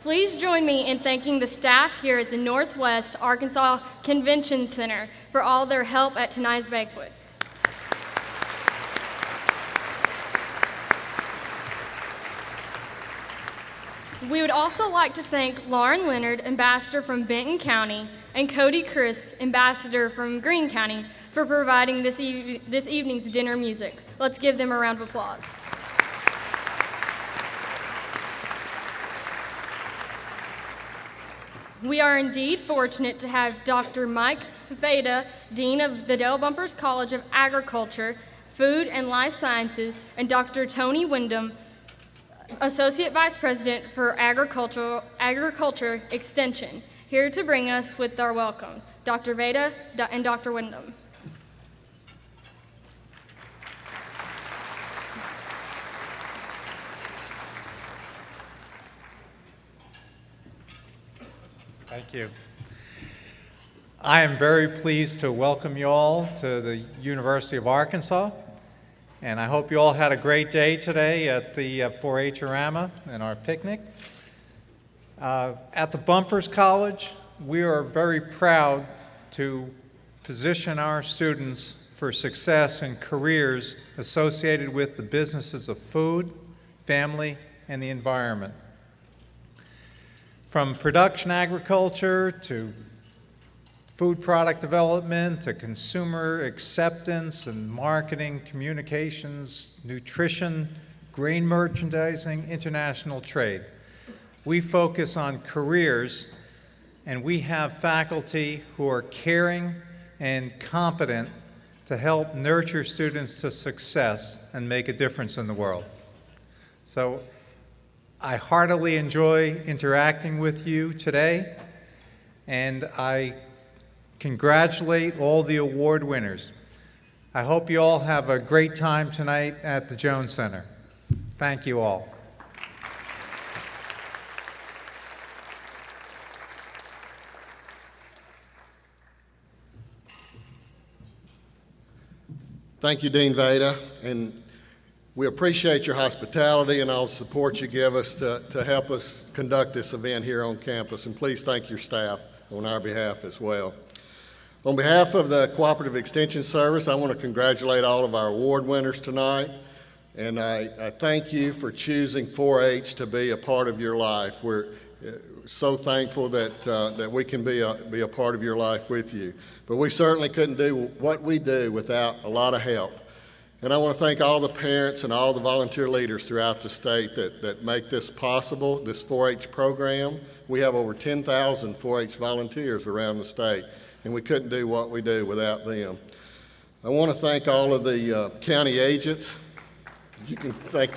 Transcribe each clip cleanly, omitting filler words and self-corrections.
Please join me in thanking the staff here at the Northwest Arkansas Convention Center for all their help at tonight's banquet. We would also like to thank Lauren Leonard, Ambassador from Benton County, and Cody Crisp, Ambassador from Greene County, for providing this evening's dinner music. Let's give them a round of applause. We are indeed fortunate to have Dr. Mike Veda, Dean of the Dale Bumpers College of Agriculture, Food and Life Sciences, and Dr. Tony Wyndham, Associate Vice President for Agriculture Extension, here to bring us with our welcome. Dr. Veda and Dr. Wyndham. Thank you. I am very pleased to welcome you all to the University of Arkansas, and I hope you all had a great day today at the 4-H O-Rama and our picnic. At the Bumpers College, we are very proud to position our students for success in careers associated with the businesses of food, family, and the environment. From production agriculture to food product development to consumer acceptance and marketing, communications, nutrition, grain merchandising, international trade. We focus on careers, and we have faculty who are caring and competent to help nurture students to success and make a difference in the world. So I heartily enjoy interacting with you today, and I congratulate all the award winners. I hope you all have a great time tonight at the Jones Center. Thank you all. Thank you, Dean Veda, and we appreciate your hospitality and all the support you give us to help us conduct this event here on campus, and please thank your staff on our behalf as well. On behalf of the Cooperative Extension Service, I want to congratulate all of our award winners tonight, and I thank you for choosing 4-H to be a part of your life. We're so thankful that we can be a part of your life with you. But we certainly couldn't do what we do without a lot of help. And I want to thank all the parents and all the volunteer leaders throughout the state that make this possible, this 4-H program. We have over 10,000 4-H volunteers around the state, and we couldn't do what we do without them. I want to thank all of the county agents. You can thank.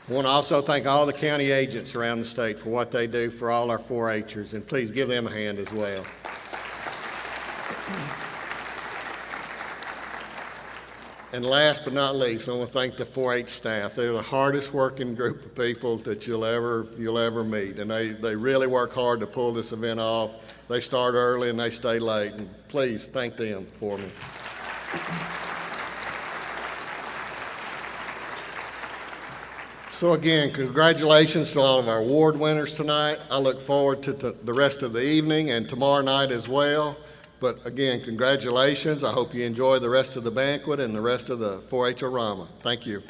I want to also thank all the county agents around the state for what they do for all our 4-Hers, and please give them a hand as well. And last but not least, I want to thank the 4-H staff. They're the hardest working group of people that you'll ever meet, and they really work hard to pull this event off. They start early and they stay late, and please thank them for me. So again, congratulations to all of our award winners tonight. I look forward to the rest of the evening and tomorrow night as well. But again, congratulations. I hope you enjoy the rest of the banquet and the rest of the 4-H O-Rama. Thank you.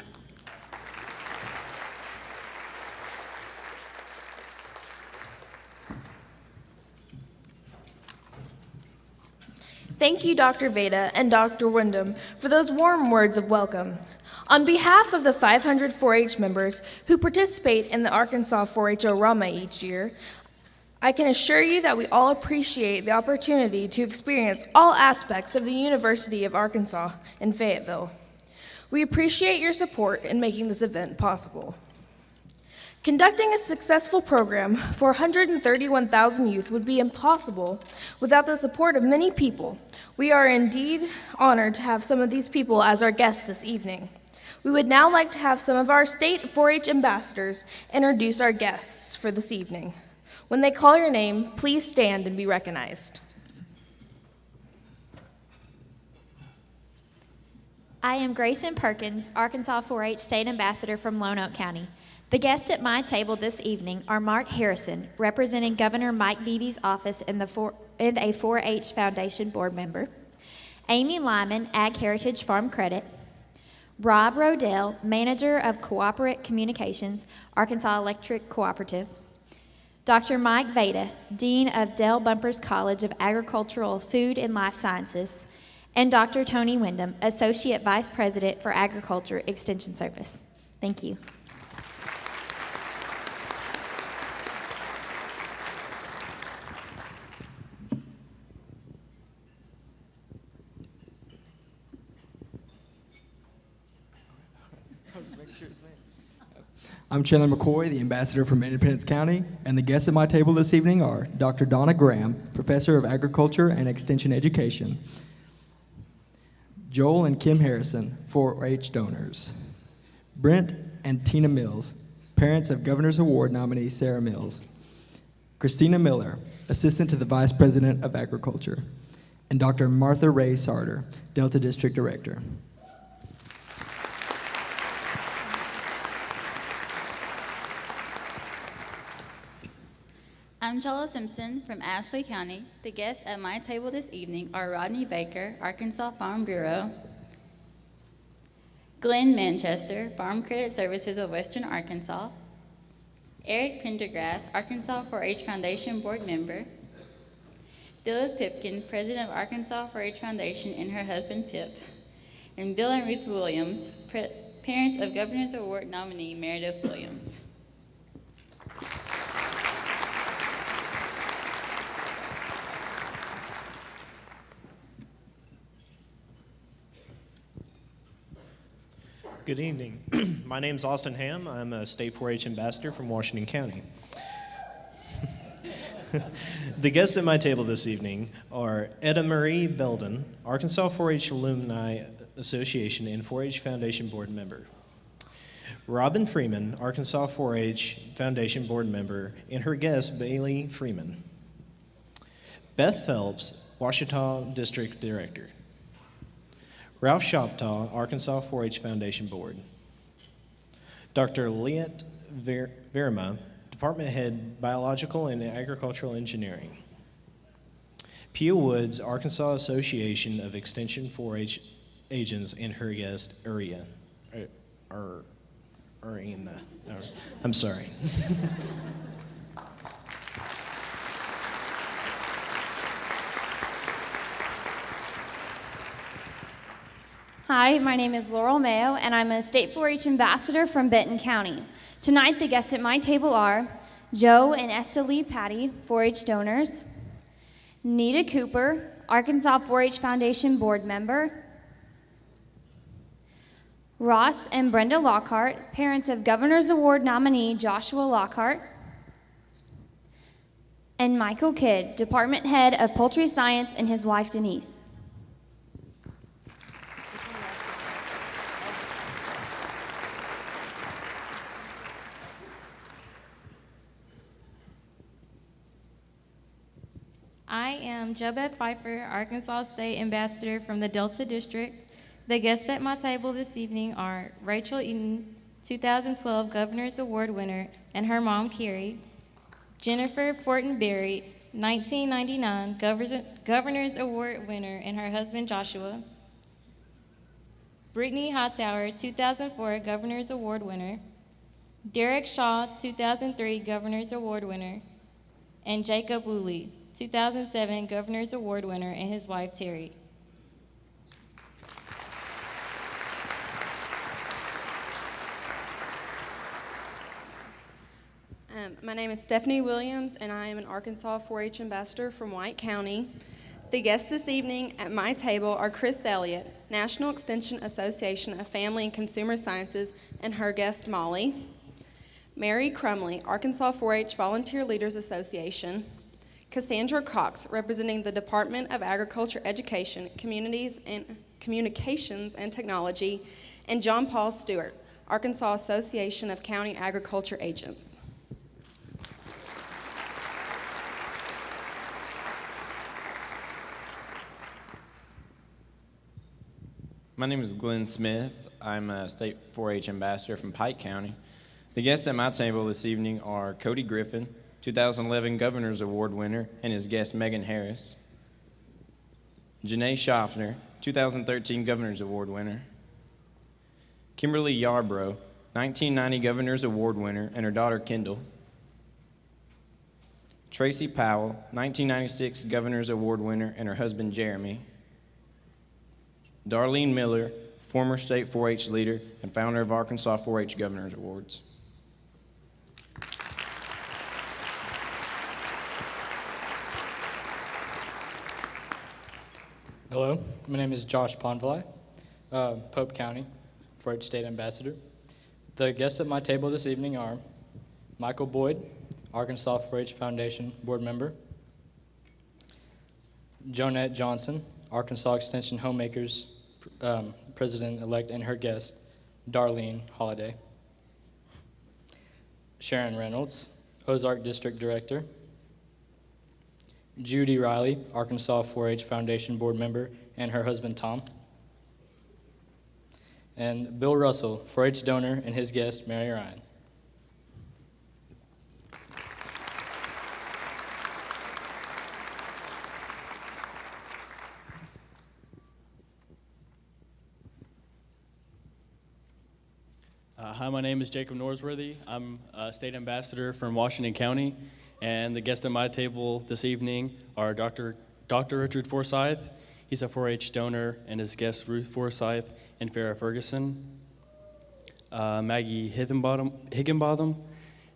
Thank you, Dr. Veda and Dr. Wyndham, for those warm words of welcome. On behalf of the 500 4-H members who participate in the Arkansas 4-H O-Rama each year, I can assure you that we all appreciate the opportunity to experience all aspects of the University of Arkansas in Fayetteville. We appreciate your support in making this event possible. Conducting a successful program for 131,000 youth would be impossible without the support of many people. We are indeed honored to have some of these people as our guests this evening. We would now like to have some of our state 4-H ambassadors introduce our guests for this evening. When they call your name, please stand and be recognized. I am Grayson Perkins, Arkansas 4-H State Ambassador from Lone Oak County. The guests at my table this evening are Mark Harrison, representing Governor Mike Beebe's office and a 4-H Foundation board member, Amy Lyman, Ag Heritage Farm Credit, Rob Rodell, Manager of Cooperate Communications, Arkansas Electric Cooperative, Dr. Mike Veda, Dean of Dell Bumpers College of Agricultural, Food, and Life Sciences, and Dr. Tony Wyndham, Associate Vice President for Agriculture Extension Service. Thank you. I'm Chandler McCoy, the ambassador from Independence County, and the guests at my table this evening are Dr. Donna Graham, professor of agriculture and extension education, Joel and Kim Harrison, 4-H donors, Brent and Tina Mills, parents of Governor's Award nominee Sarah Mills, Christina Miller, assistant to the vice president of agriculture, and Dr. Martha Ray Sarter, Delta District Director. I'm Joella Simpson from Ashley County. The guests at my table this evening are Rodney Baker, Arkansas Farm Bureau, Glenn Manchester, Farm Credit Services of Western Arkansas, Eric Pendergrass, Arkansas 4-H Foundation board member, Phyllis Pipkin, president of Arkansas 4-H Foundation, and her husband Pip, and Bill and Ruth Williams, parents of Governor's Award nominee Meredith Williams. Good evening. My name is Austin Ham. I'm a State 4-H ambassador from Washington County. The guests at my table this evening are Etta Marie Belden, Arkansas 4-H Alumni Association and 4-H Foundation board member. Robin Freeman, Arkansas 4-H Foundation board member, and her guest, Bailey Freeman. Beth Phelps, Ouachita District Director. Ralph Shoptaw, Arkansas 4-H Foundation Board. Dr. Liet Verma, Department Head, Biological and Agricultural Engineering. Pia Woods, Arkansas Association of Extension 4-H Agents, and her guest, Urina. I'm sorry. Hi, my name is Laurel Mayo, and I'm a State 4-H ambassador from Benton County. Tonight, the guests at my table are Joe and Esther Lee Patty, 4-H donors, Nita Cooper, Arkansas 4-H Foundation board member, Ross and Brenda Lockhart, parents of Governor's Award nominee Joshua Lockhart, and Michael Kidd, department head of poultry science, and his wife Denise. I am JoBeth Pfeiffer, Arkansas State Ambassador from the Delta District. The guests at my table this evening are Rachel Eaton, 2012 Governor's Award winner, and her mom, Carrie, Jennifer Fortenberry, 1999 Governor's Award winner, and her husband, Joshua, Brittany Hightower, 2004 Governor's Award winner, Derek Shaw, 2003 Governor's Award winner, and Jacob Woolley, 2007 Governor's Award winner, and his wife, Terry. My name is Stephanie Williams, and I am an Arkansas 4-H ambassador from White County. The guests this evening at my table are Chris Elliott, National Extension Association of Family and Consumer Sciences, and her guest, Molly. Mary Crumley, Arkansas 4-H Volunteer Leaders Association. Cassandra Cox, representing the Department of Agriculture, Education, Communications and Technology, and John Paul Stewart, Arkansas Association of County Agriculture Agents. My name is Glenn Smith. I'm a state 4-H ambassador from Pike County. The guests at my table this evening are Cody Griffin, 2011 Governor's Award winner, and his guest Megan Harris. Janae Schaffner, 2013 Governor's Award winner. Kimberly Yarbrough, 1990 Governor's Award winner, and her daughter Kendall. Tracy Powell, 1996 Governor's Award winner, and her husband Jeremy. Darlene Miller, former state 4-H leader and founder of Arkansas 4-H Governor's Awards. Hello, my name is Josh Ponvali, Pope County 4-H State Ambassador. The guests at my table this evening are Michael Boyd, Arkansas 4-H Foundation Board Member, Jonette Johnson, Arkansas Extension Homemakers President-elect, and her guest, Darlene Holiday. Sharon Reynolds, Ozark District Director. Judy Riley, Arkansas 4-H Foundation Board Member, and her husband Tom. And Bill Russell, 4-H donor, and his guest, Mary Ryan. Hi, my name is Jacob Norsworthy. I'm a state ambassador from Washington County, and the guests at my table this evening are Dr. Richard Forsyth. He's a 4-H donor, and his guests Ruth Forsyth and Farrah Ferguson. Maggie Higginbotham.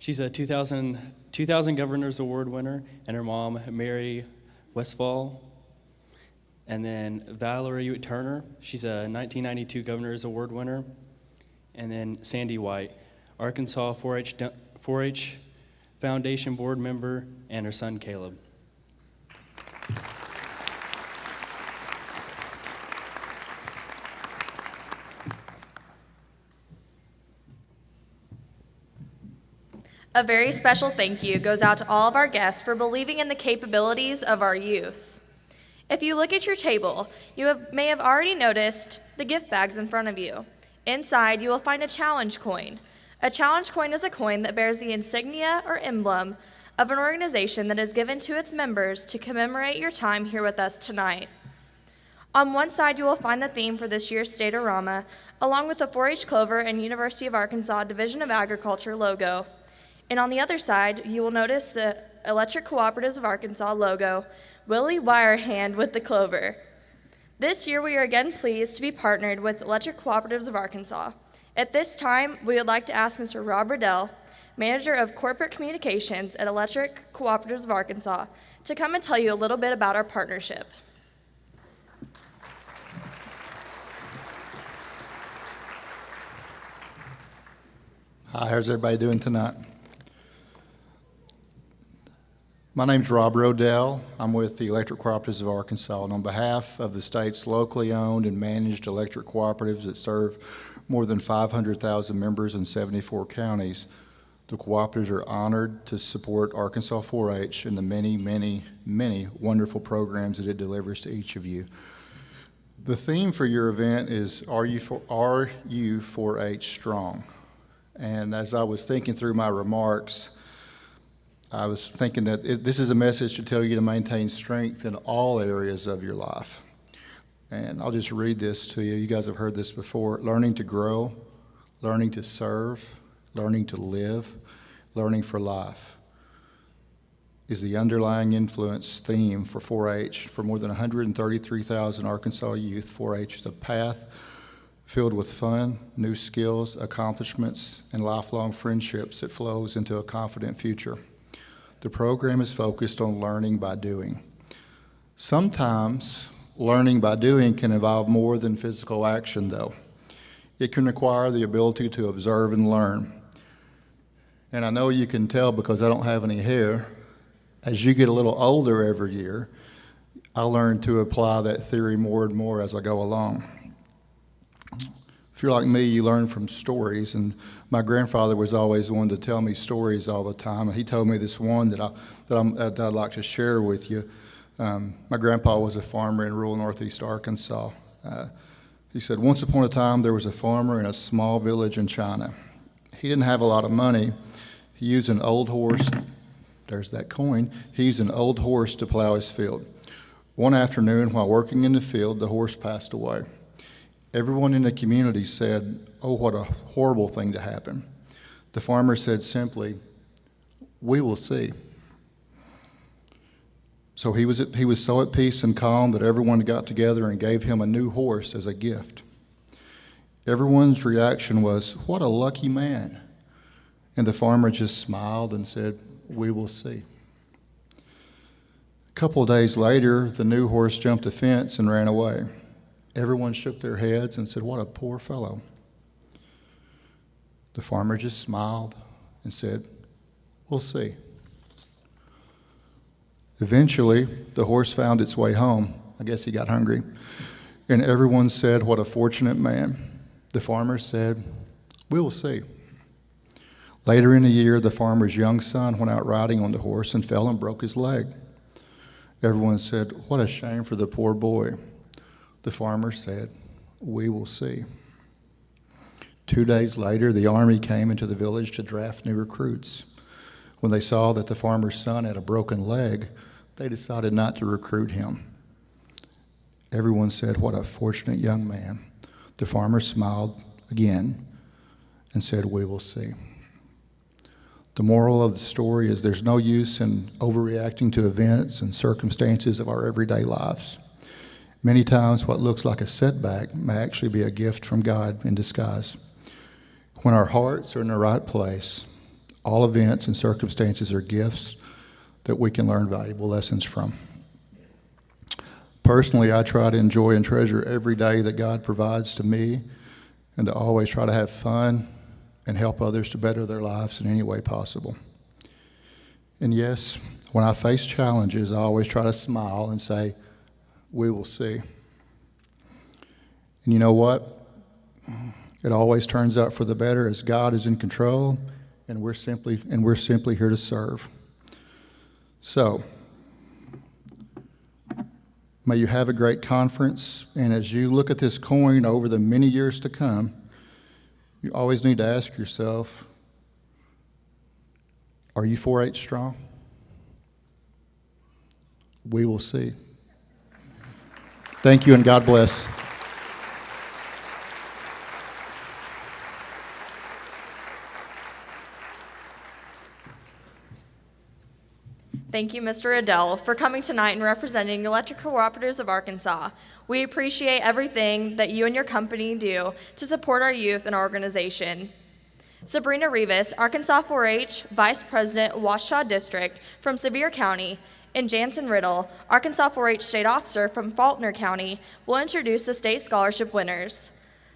She's a 2000 Governor's Award winner, and her mom, Mary Westfall. And then Valerie Turner. She's a 1992 Governor's Award winner. And then Sandy White, Arkansas 4-H Foundation Board member, and her son Caleb. A very special thank you goes out to all of our guests for believing in the capabilities of our youth. If you look at your table, you may have already noticed the gift bags in front of you. Inside, you will find a challenge coin. A challenge coin is a coin that bears the insignia or emblem of an organization that is given to its members to commemorate your time here with us tonight. On one side, you will find the theme for this year's State O-Rama, along with the 4-H Clover and University of Arkansas Division of Agriculture logo. And on the other side, you will notice the Electric Cooperatives of Arkansas logo, Willie Wirehand with the clover. This year, we are again pleased to be partnered with Electric Cooperatives of Arkansas. At this time, we would like to ask Mr. Rob Riddell, Manager of Corporate Communications at Electric Cooperatives of Arkansas, to come and tell you a little bit about our partnership. Hi, how's everybody doing tonight? My name's Rob Rodell. I'm with the Electric Cooperatives of Arkansas, and on behalf of the state's locally owned and managed electric cooperatives that serve more than 500,000 members in 74 counties, the cooperatives are honored to support Arkansas 4-H and the many, many, many wonderful programs that it delivers to each of you. The theme for your event is, Are you 4-H strong? And as I was thinking through my remarks, I was thinking that this is a message to tell you to maintain strength in all areas of your life. And I'll just read this to you. You guys have heard this before. Learning to grow, learning to serve, learning to live, learning for life is the underlying influence theme for 4-H. For more than 133,000 Arkansas youth, 4-H is a path filled with fun, new skills, accomplishments, and lifelong friendships that flows into a confident future. The program is focused on learning by doing. Sometimes learning by doing can involve more than physical action, though. It can require the ability to observe and learn. And I know you can tell because I don't have any hair. As you get a little older every year, I learn to apply that theory more and more as I go along. If you're like me, you learn from stories, and my grandfather was always the one to tell me stories all the time. And he told me this one that I'd like to share with you. My grandpa was a farmer in rural northeast Arkansas. He said, once upon a time, there was a farmer in a small village in China. He didn't have a lot of money. He used an old horse. There's that coin. He used an old horse to plow his field. One afternoon, while working in the field, the horse passed away. Everyone in the community said, "Oh, what a horrible thing to happen." The farmer said simply, "We will see." So he was so at peace and calm that everyone got together and gave him a new horse as a gift. Everyone's reaction was, "What a lucky man." And the farmer just smiled and said, "We will see." A couple of days later, the new horse jumped a fence and ran away. Everyone shook their heads and said, "What a poor fellow." The farmer just smiled and said, "We'll see." Eventually, the horse found its way home. I guess he got hungry. And everyone said, "What a fortunate man." The farmer said, "We will see." Later in the year, the farmer's young son went out riding on the horse and fell and broke his leg. Everyone said, "What a shame for the poor boy." The farmer said, "We will see." 2 days later, the army came into the village to draft new recruits. When they saw that the farmer's son had a broken leg, they decided not to recruit him. Everyone said, "What a fortunate young man." The farmer smiled again and said, "We will see." The moral of the story is there's no use in overreacting to events and circumstances of our everyday lives. Many times what looks like a setback may actually be a gift from God in disguise. When our hearts are in the right place, all events and circumstances are gifts that we can learn valuable lessons from. Personally, I try to enjoy and treasure every day that God provides to me and to always try to have fun and help others to better their lives in any way possible. And yes, when I face challenges, I always try to smile and say, "We will see." And you know what? It always turns out for the better as God is in control and we're simply here to serve. So, may you have a great conference, and as you look at this coin over the many years to come, you always need to ask yourself, are you 4-H strong? We will see. Thank you, and God bless. Thank you, Mr. Adele, for coming tonight and representing Electric Cooperatives of Arkansas. We appreciate everything that you and your company do to support our youth and our organization. Sabrina Rivas, Arkansas 4-H Vice President, Ouachita District from Sevier County, and Jansen Riddle, Arkansas 4-H State Officer from Faulkner County, will introduce the state scholarship winners.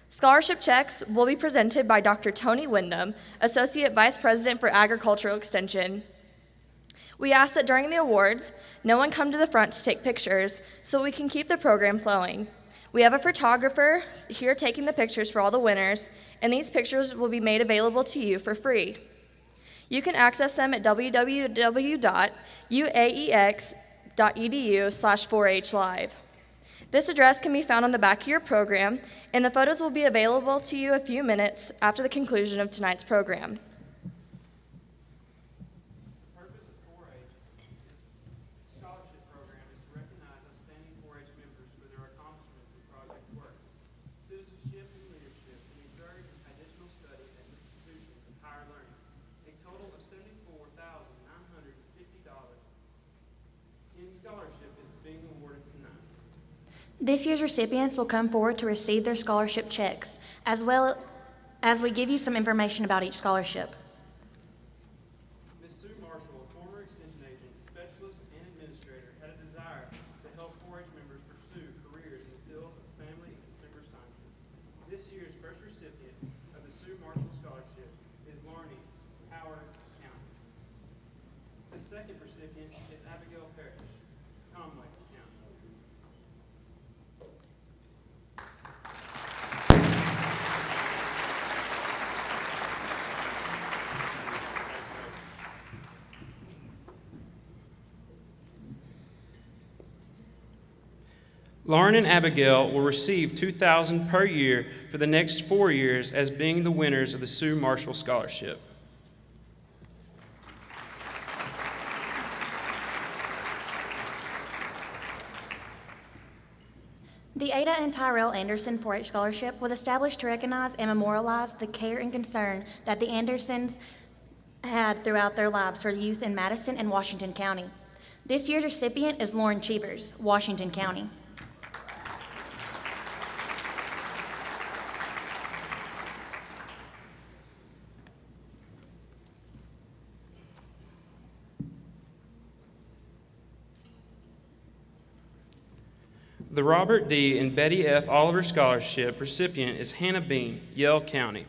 Scholarship checks will be presented by Dr. Tony Wyndham, Associate Vice President for Agricultural Extension. We ask that during the awards, no one come to the front to take pictures so we can keep the program flowing. We have a photographer here taking the pictures for all the winners, and these pictures will be made available to you for free. You can access them at www.uaex.edu/4hlive. This address can be found on the back of your program, and the photos will be available to you a few minutes after the conclusion of tonight's program. This year's recipients will come forward to receive their scholarship checks, as well as we give you some information about each scholarship. Ms. Sue Marshall, a former extension agent, specialist, and administrator, had a desire to help 4-H members pursue careers in the field of family and consumer sciences. This year's first recipient of the Sue Marshall Scholarship is Lawrence, Howard County. The second recipient is Abigail Parrish, Conway County. Lauren and Abigail will receive $2,000 per year for the next 4 years as being the winners of the Sue Marshall Scholarship. The Ada and Tyrell Anderson 4-H Scholarship was established to recognize and memorialize the care and concern that the Andersons had throughout their lives for youth in Madison and Washington County. This year's recipient is Lauren Cheevers, Washington County. The Robert D. and Betty F. Oliver Scholarship recipient is Hannah Bean, Yell County.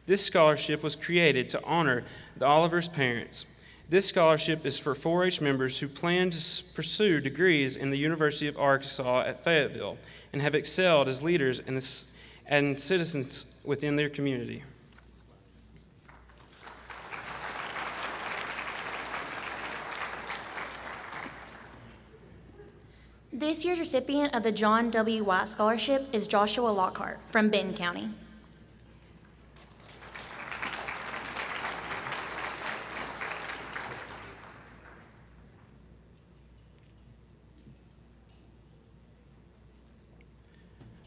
This scholarship was created to honor the Olivers' parents. This scholarship is for 4-H members who plan to pursue degrees in the University of Arkansas at Fayetteville and have excelled as leaders and citizens within their community. This year's recipient of the John W. White Scholarship is Joshua Lockhart from Benton County.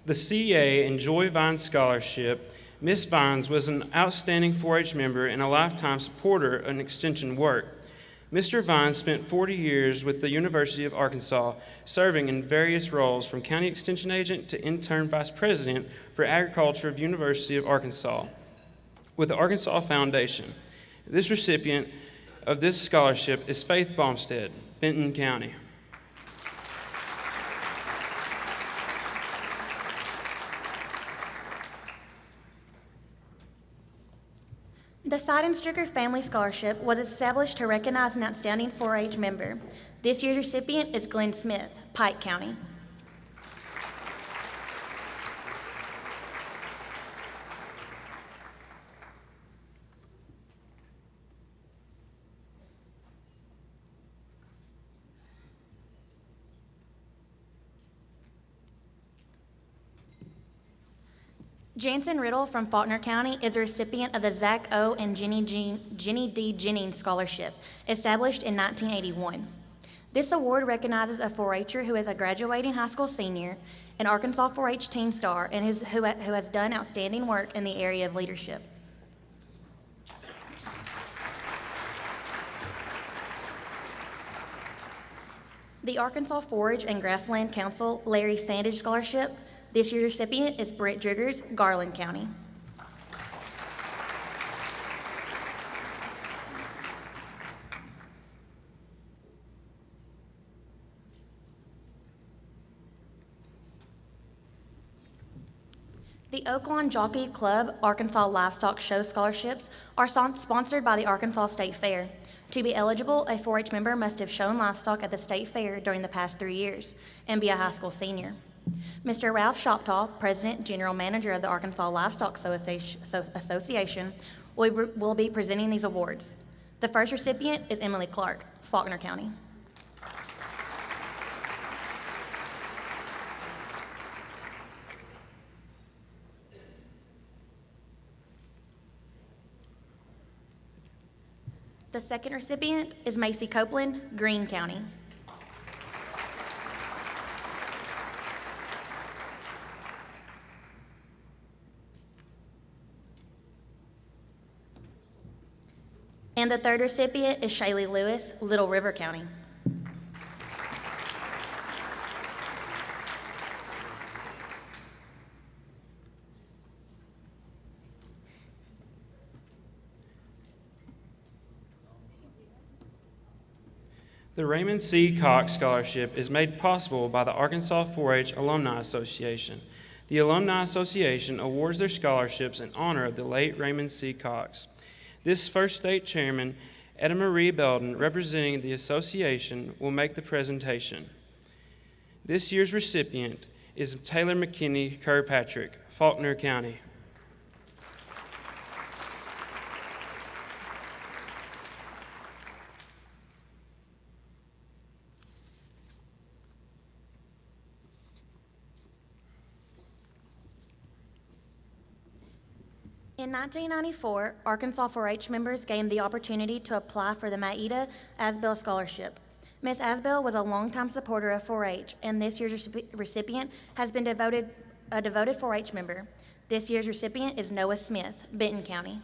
The CA and Joy Vines Scholarship, Miss Vines was an outstanding 4-H member and a lifetime supporter of extension work. Mr. Vines spent 40 years with the University of Arkansas, serving in various roles from county extension agent to intern vice president for agriculture of University of Arkansas with the Arkansas Foundation. This recipient of this scholarship is Faith Baumstead, Benton County. The Seidenstricker Family Scholarship was established to recognize an outstanding 4-H member. This year's recipient is Glenn Smith, Pike County. Jansen Riddle from Faulkner County is a recipient of the Zach O. and Jenny D. Jennings Scholarship, established in 1981. This award recognizes a 4-H'er who is a graduating high school senior, an Arkansas 4-H teen star, and who has done outstanding work in the area of leadership. The Arkansas Forage and Grassland Council Larry Sandage Scholarship. This year's recipient is Brent Driggers, Garland County. The Oaklawn Jockey Club Arkansas Livestock Show Scholarships are sponsored by the Arkansas State Fair. To be eligible, a 4-H member must have shown livestock at the state fair during the past 3 years and be a high school senior. Mr. Ralph Shoptaw, President and General Manager of the Arkansas Livestock Association, will be presenting these awards. The first recipient is Emily Clark, Faulkner County. The second recipient is Macy Copeland, Greene County. And the third recipient is Shaylee Lewis, Little River County. The Raymond C. Cox Scholarship is made possible by the Arkansas 4-H Alumni Association. The Alumni Association awards their scholarships in honor of the late Raymond C. Cox. This first state chairman, Etta Marie Belden, representing the association, will make the presentation. This year's recipient is Taylor McKinney Kirkpatrick, Faulkner County. In 1994, Arkansas 4-H members gained the opportunity to apply for the Maida Asbell Scholarship. Ms. Asbell was a longtime supporter of 4-H, and this year's recipient has been a devoted 4-H member. This year's recipient is Noah Smith, Benton County.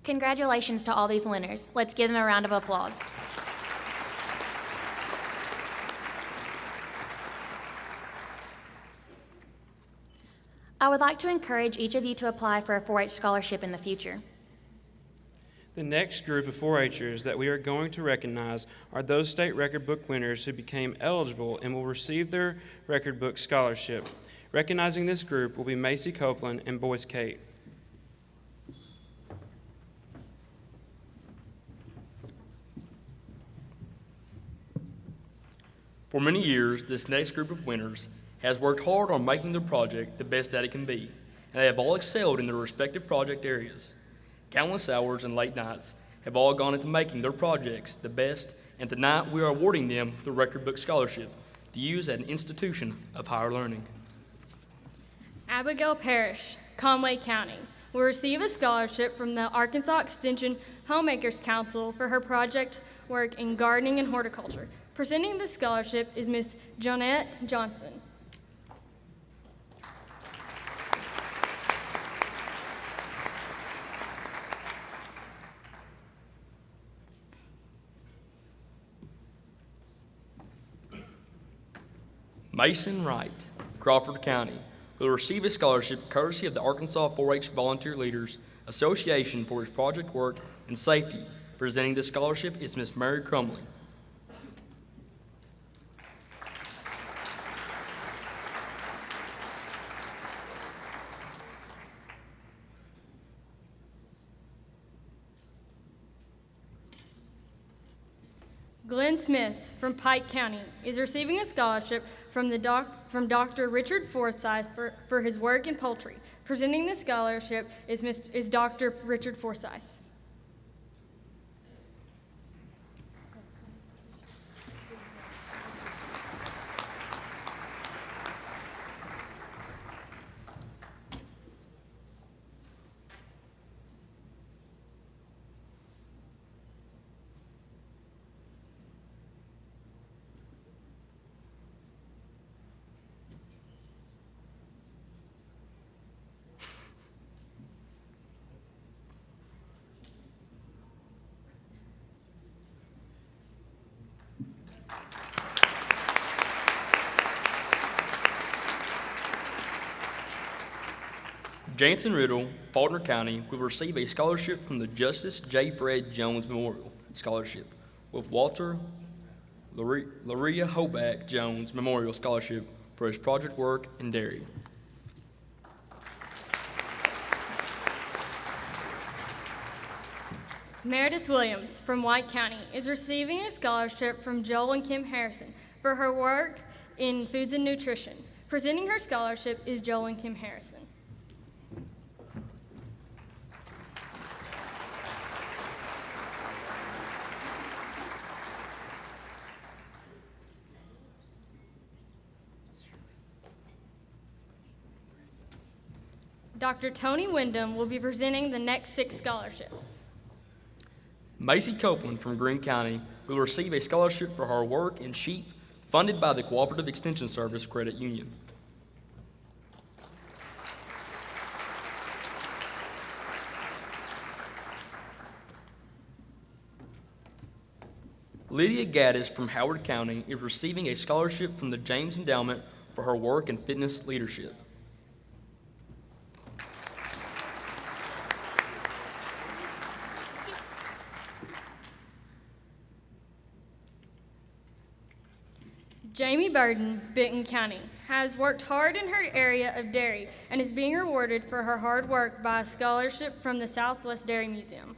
Congratulations to all these winners. Let's give them a round of applause. I would like to encourage each of you to apply for a 4-H scholarship in the future. The next group of 4-Hers that we are going to recognize are those state record book winners who became eligible and will receive their record book scholarship. Recognizing this group will be Macy Copeland and Boyce Kate. For many years, this next group of winners has worked hard on making their project the best that it can be, and they have all excelled in their respective project areas. Countless hours and late nights have all gone into making their projects the best, and tonight we are awarding them the Record Book Scholarship to use at an institution of higher learning. Abigail Parrish, Conway County, will receive a scholarship from the Arkansas Extension Homemakers Council for her project work in gardening and horticulture. Presenting the scholarship is Ms. Jonette Johnson. Mason Wright, Crawford County, will receive a scholarship courtesy of the Arkansas 4-H Volunteer Leaders Association for his project work and safety. Presenting this scholarship is Ms. Mary Crumley. Glenn Smith from Pike County is receiving a scholarship from Dr. Richard Forsyth for his work in poultry. Presenting the scholarship is Dr. Richard Forsyth. Jansen Riddle, Faulkner County, will receive a scholarship from the Justice J. Fred Jones Memorial Scholarship, with Walter Laria Hoback Jones Memorial Scholarship for his project work in dairy. Meredith Williams from White County is receiving a scholarship from Joel and Kim Harrison for her work in foods and nutrition. Presenting her scholarship is Joel and Kim Harrison. Dr. Tony Wyndham will be presenting the next 6 scholarships. Macy Copeland from Greene County will receive a scholarship for her work in sheep funded by the Cooperative Extension Service Credit Union. Lydia Gaddis from Howard County is receiving a scholarship from the James Endowment for her work in fitness leadership. Jamie Burden, Benton County, has worked hard in her area of dairy and is being rewarded for her hard work by a scholarship from the Southwest Dairy Museum.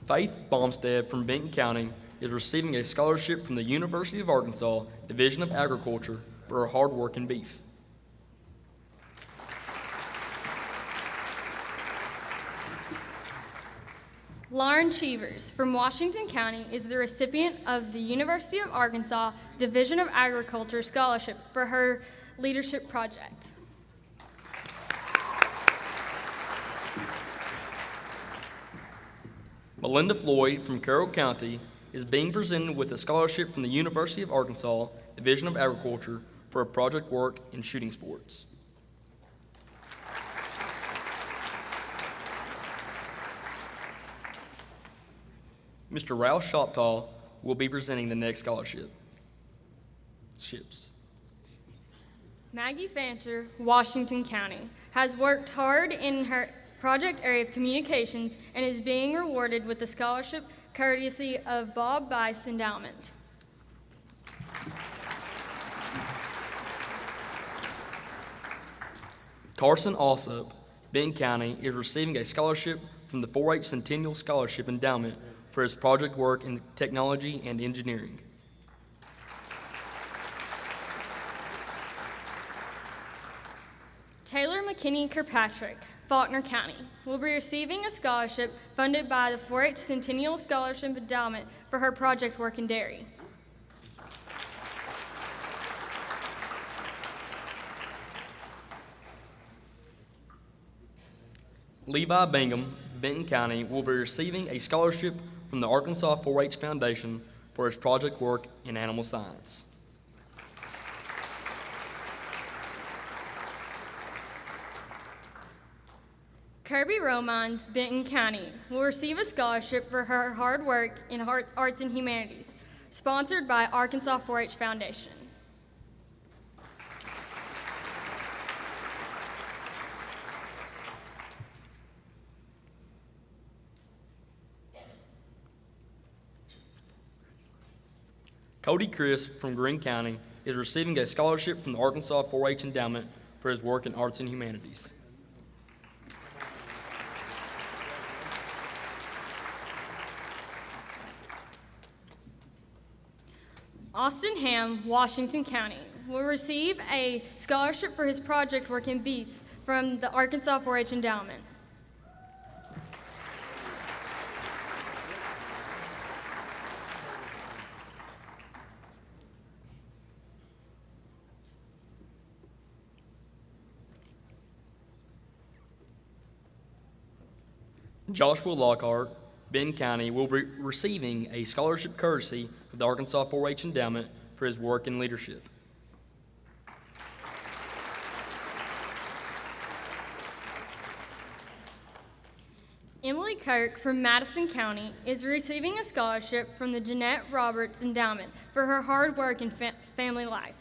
Faith Bomstead from Benton County is receiving a scholarship from the University of Arkansas Division of Agriculture for her hard work in beef. Lauren Cheevers from Washington County is the recipient of the University of Arkansas Division of Agriculture Scholarship for her leadership project. Melinda Floyd from Carroll County is being presented with a scholarship from the University of Arkansas Division of Agriculture for a project work in shooting sports. Mr. Ralph Shoptaw will be presenting the next scholarship. Maggie Fancher, Washington County, has worked hard in her project area of communications and is being rewarded with a scholarship courtesy of Bob Bice Endowment. Carson Alsop, Benton County, is receiving a scholarship from the 4-H Centennial Scholarship Endowment for his project work in technology and engineering. Taylor McKinney Kirkpatrick, Faulkner County, will be receiving a scholarship funded by the 4-H Centennial Scholarship Endowment for her project work in dairy. Levi Bingham, Benton County, will be receiving a scholarship from the Arkansas 4-H Foundation for his project work in animal science. Kirby Romines, Benton County, will receive a scholarship for her hard work in arts and humanities, sponsored by Arkansas 4-H Foundation. Cody Crisp from Greene County is receiving a scholarship from the Arkansas 4-H Endowment for his work in arts and humanities. Austin Ham, Washington County, will receive a scholarship for his project work in beef from the Arkansas 4-H Endowment. Joshua Lockhart, Benton County, will be receiving a scholarship courtesy of the Arkansas 4-H Endowment for his work in leadership. Emily Kirk from Madison County is receiving a scholarship from the Jeanette Roberts Endowment for her hard work in family life.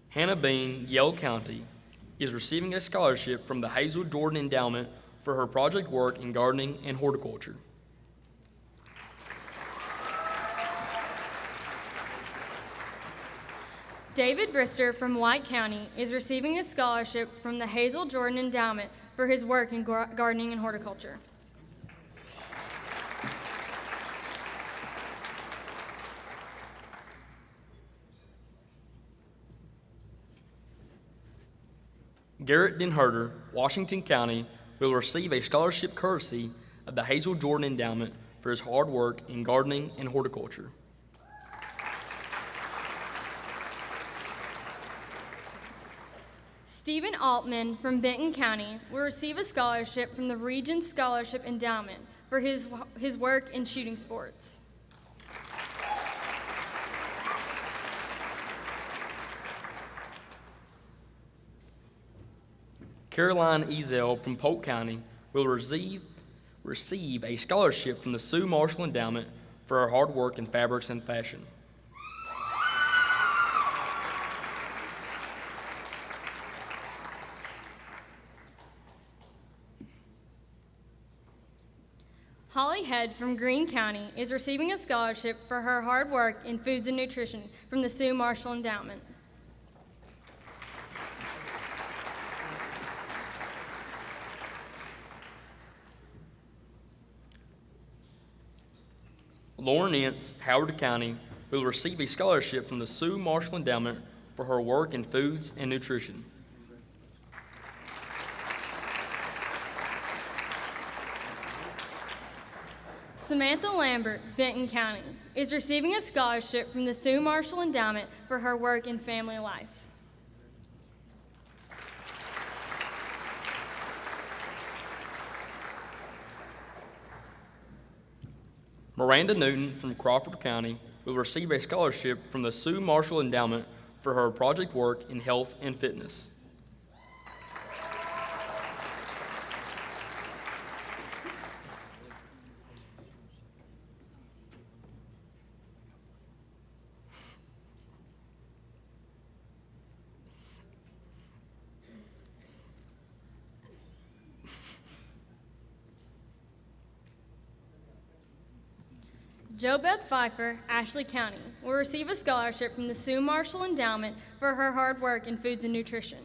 Hannah Bean, Yale County, is receiving a scholarship from the Hazel Jordan Endowment for her project work in gardening and horticulture. David Brister from White County is receiving a scholarship from the Hazel Jordan Endowment for his work in gardening and horticulture. Garrett Denherter, Washington County, will receive a scholarship courtesy of the Hazel Jordan Endowment for his hard work in gardening and horticulture. Stephen Altman from Benton County will receive a scholarship from the Regents Scholarship Endowment for his work in shooting sports. Caroline Ezel from Polk County will receive a scholarship from the Sue Marshall Endowment for her hard work in fabrics and fashion. Holly Head from Greene County is receiving a scholarship for her hard work in foods and nutrition from the Sue Marshall Endowment. Lauren Ince, Howard County, will receive a scholarship from the Sue Marshall Endowment for her work in foods and nutrition. Samantha Lambert, Benton County, is receiving a scholarship from the Sue Marshall Endowment for her work in family life. Miranda Newton from Crawford County will receive a scholarship from the Sue Marshall Endowment for her project work in health and fitness. JoBeth Pfeiffer, Ashley County, will receive a scholarship from the Sue Marshall Endowment for her hard work in foods and nutrition.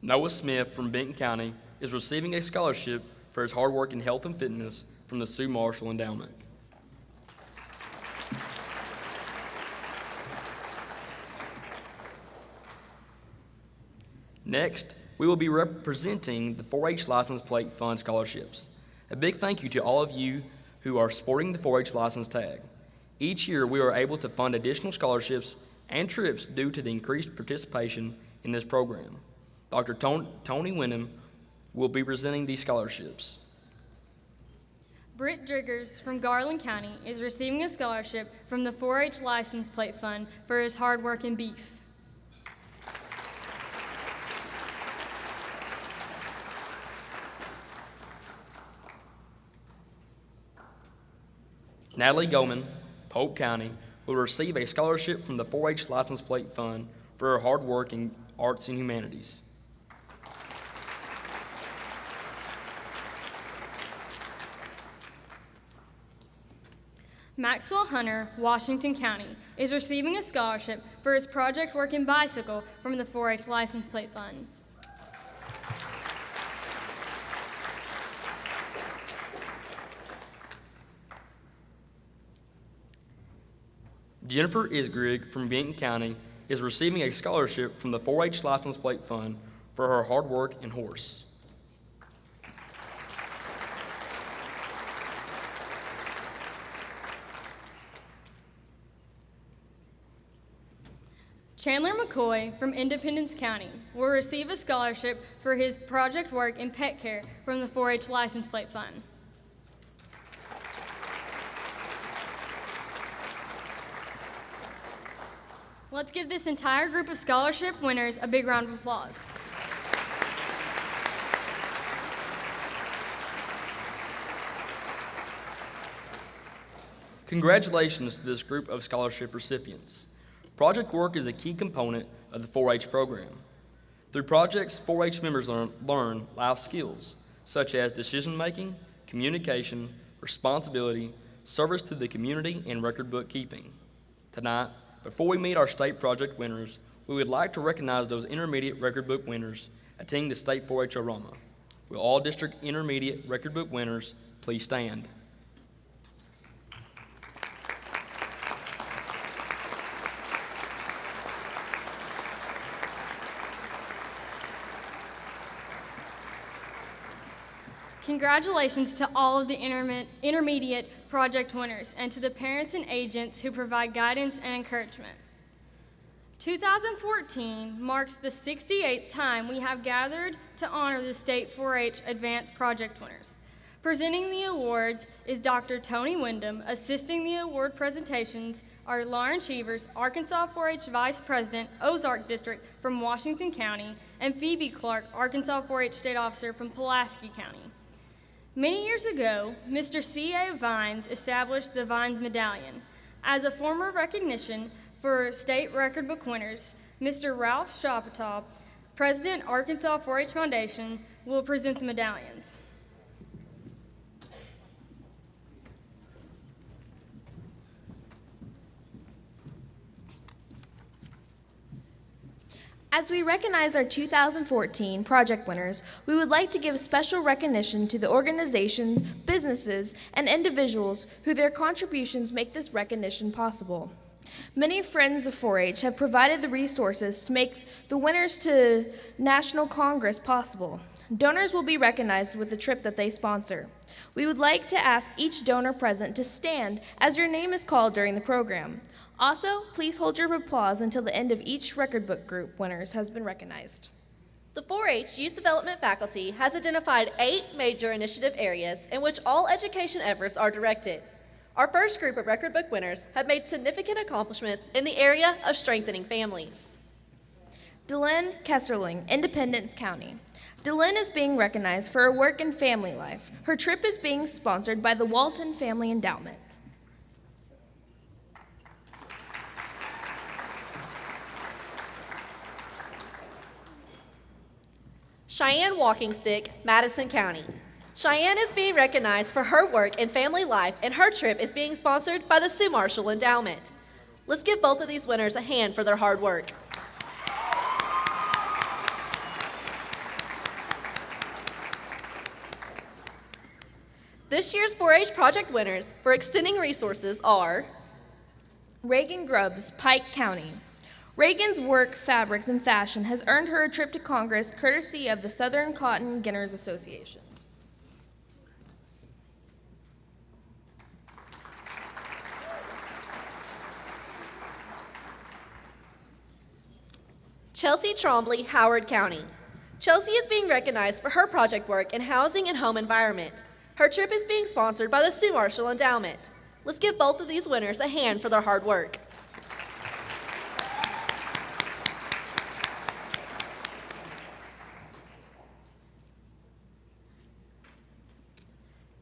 Noah Smith from Benton County is receiving a scholarship for his hard work in health and fitness from the Sue Marshall Endowment. Next, we will be representing the 4-H License Plate Fund scholarships. A big thank you to all of you who are sporting the 4-H license tag. Each year, we are able to fund additional scholarships and trips due to the increased participation in this program. Dr. Tony Wyndham will be presenting these scholarships. Britt Driggers from Garland County is receiving a scholarship from the 4-H License Plate Fund for his hard work in beef. Natalie Goldman, Pope County, will receive a scholarship from the 4-H License Plate Fund for her hard work in arts and humanities. Maxwell Hunter, Washington County, is receiving a scholarship for his project work in bicycle from the 4-H License Plate Fund. Jennifer Isgrig from Benton County is receiving a scholarship from the 4-H License Plate Fund for her hard work in horse. Chandler McCoy from Independence County will receive a scholarship for his project work in pet care from the 4-H License Plate Fund. Let's give this entire group of scholarship winners a big round of applause. Congratulations to this group of scholarship recipients. Project work is a key component of the 4-H program. Through projects, 4-H members learn life skills such as decision-making, communication, responsibility, service to the community, and record book keeping. Tonight, before we meet our state project winners, we would like to recognize those intermediate record book winners attending the state 4-H O-Rama. Will all district intermediate record book winners please stand? Congratulations to all of the intermediate project winners and to the parents and agents who provide guidance and encouragement. 2014 marks the 68th time we have gathered to honor the State 4-H Advanced Project winners. Presenting the awards is Dr. Tony Wyndham. Assisting the award presentations are Lauren Cheevers, Arkansas 4-H Vice President, Ozark District from Washington County, and Phoebe Clark, Arkansas 4-H State Officer from Pulaski County. Many years ago, Mr. C.A. Vines established the Vines Medallion. As a form of recognition for state record book winners, Mr. Ralph Shopataw, President, Arkansas 4-H Foundation, will present the medallions. As we recognize our 2014 project winners, we would like to give special recognition to the organizations, businesses, and individuals who their contributions make this recognition possible. Many Friends of 4-H have provided the resources to make the winners to National Congress possible. Donors will be recognized with the trip that they sponsor. We would like to ask each donor present to stand as your name is called during the program. Also, please hold your applause until the end of each record book group winners has been recognized. The 4-H Youth Development faculty has identified 8 major initiative areas in which all education efforts are directed. Our first group of record book winners have made significant accomplishments in the area of strengthening families. Delynn Kesserling, Independence County. Delynn is being recognized for her work in family life. Her trip is being sponsored by the Walton Family Endowment. Cheyenne Walking Stick, Madison County. Cheyenne is being recognized for her work in family life, and her trip is being sponsored by the Sue Marshall Endowment. Let's give both of these winners a hand for their hard work. This year's 4-H project winners for extending resources are Reagan Grubbs, Pike County. Reagan's work, fabrics, and fashion has earned her a trip to Congress courtesy of the Southern Cotton Ginners Association. Chelsea Trombley, Howard County. Chelsea is being recognized for her project work in housing and home environment. Her trip is being sponsored by the Sue Marshall Endowment. Let's give both of these winners a hand for their hard work.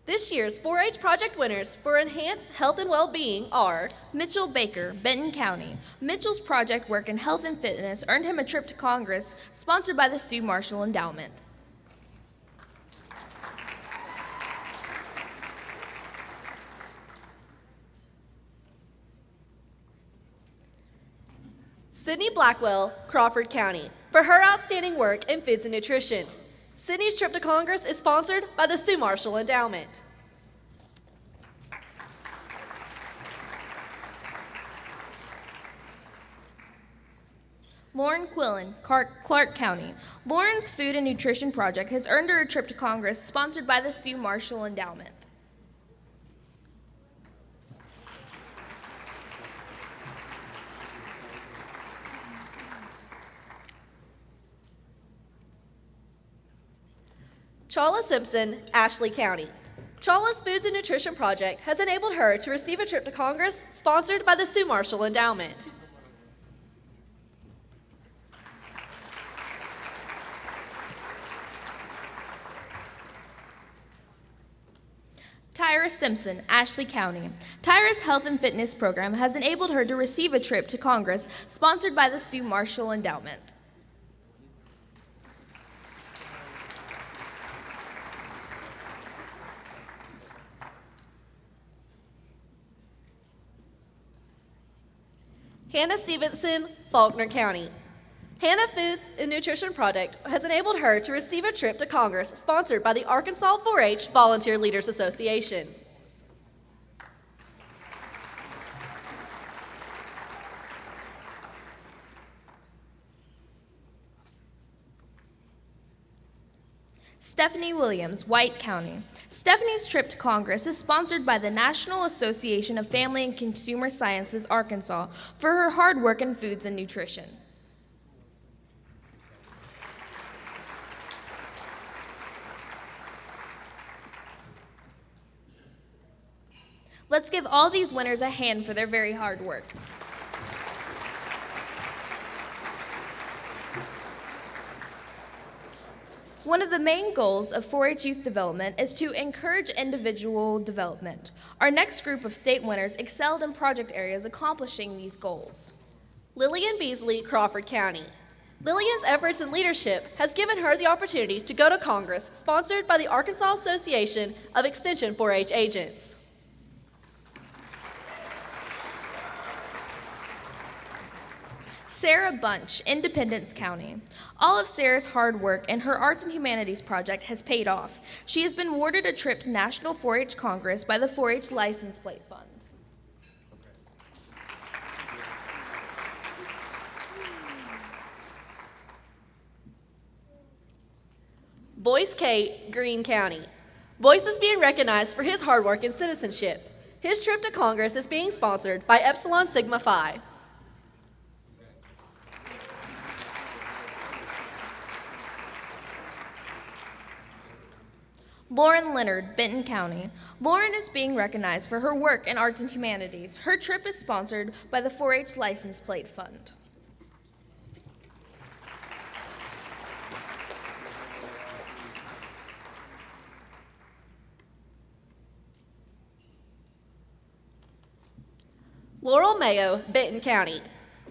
This year's 4-H project winners for enhanced health and well-being are Mitchell Baker, Benton County. Mitchell's project work in health and fitness earned him a trip to Congress, sponsored by the Sue Marshall Endowment. Sydney Blackwell, Crawford County, for her outstanding work in foods and nutrition. Sydney's trip to Congress is sponsored by the Sue Marshall Endowment. Lauren Quillen, Clark County. Lauren's food and nutrition project has earned her a trip to Congress, sponsored by the Sue Marshall Endowment. Chawla Simpson, Ashley County. Chawla's Foods and Nutrition Project has enabled her to receive a trip to Congress sponsored by the Sue Marshall Endowment. Tyra Simpson, Ashley County. Tyra's health and fitness program has enabled her to receive a trip to Congress sponsored by the Sue Marshall Endowment. Hannah Stevenson, Faulkner County. Hannah Foods and Nutrition Project has enabled her to receive a trip to Congress sponsored by the Arkansas 4-H Volunteer Leaders Association. Stephanie Williams, White County. Stephanie's trip to Congress is sponsored by the National Association of Family and Consumer Sciences, Arkansas, for her hard work in foods and nutrition. Let's give all these winners a hand for their very hard work. One of the main goals of 4-H youth development is to encourage individual development. Our next group of state winners excelled in project areas accomplishing these goals. Lillian Beasley, Crawford County. Lillian's efforts and leadership has given her the opportunity to go to Congress, sponsored by the Arkansas Association of Extension 4-H Agents. Sarah Bunch, Independence County. All of Sarah's hard work and her Arts and Humanities project has paid off. She has been awarded a trip to National 4-H Congress by the 4-H License Plate Fund. Boyce Kate, Greene County. Boyce is being recognized for his hard work in citizenship. His trip to Congress is being sponsored by Epsilon Sigma Phi. Lauren Leonard, Benton County. Lauren is being recognized for her work in Arts and Humanities. Her trip is sponsored by the 4-H License Plate Fund. Laurel Mayo, Benton County.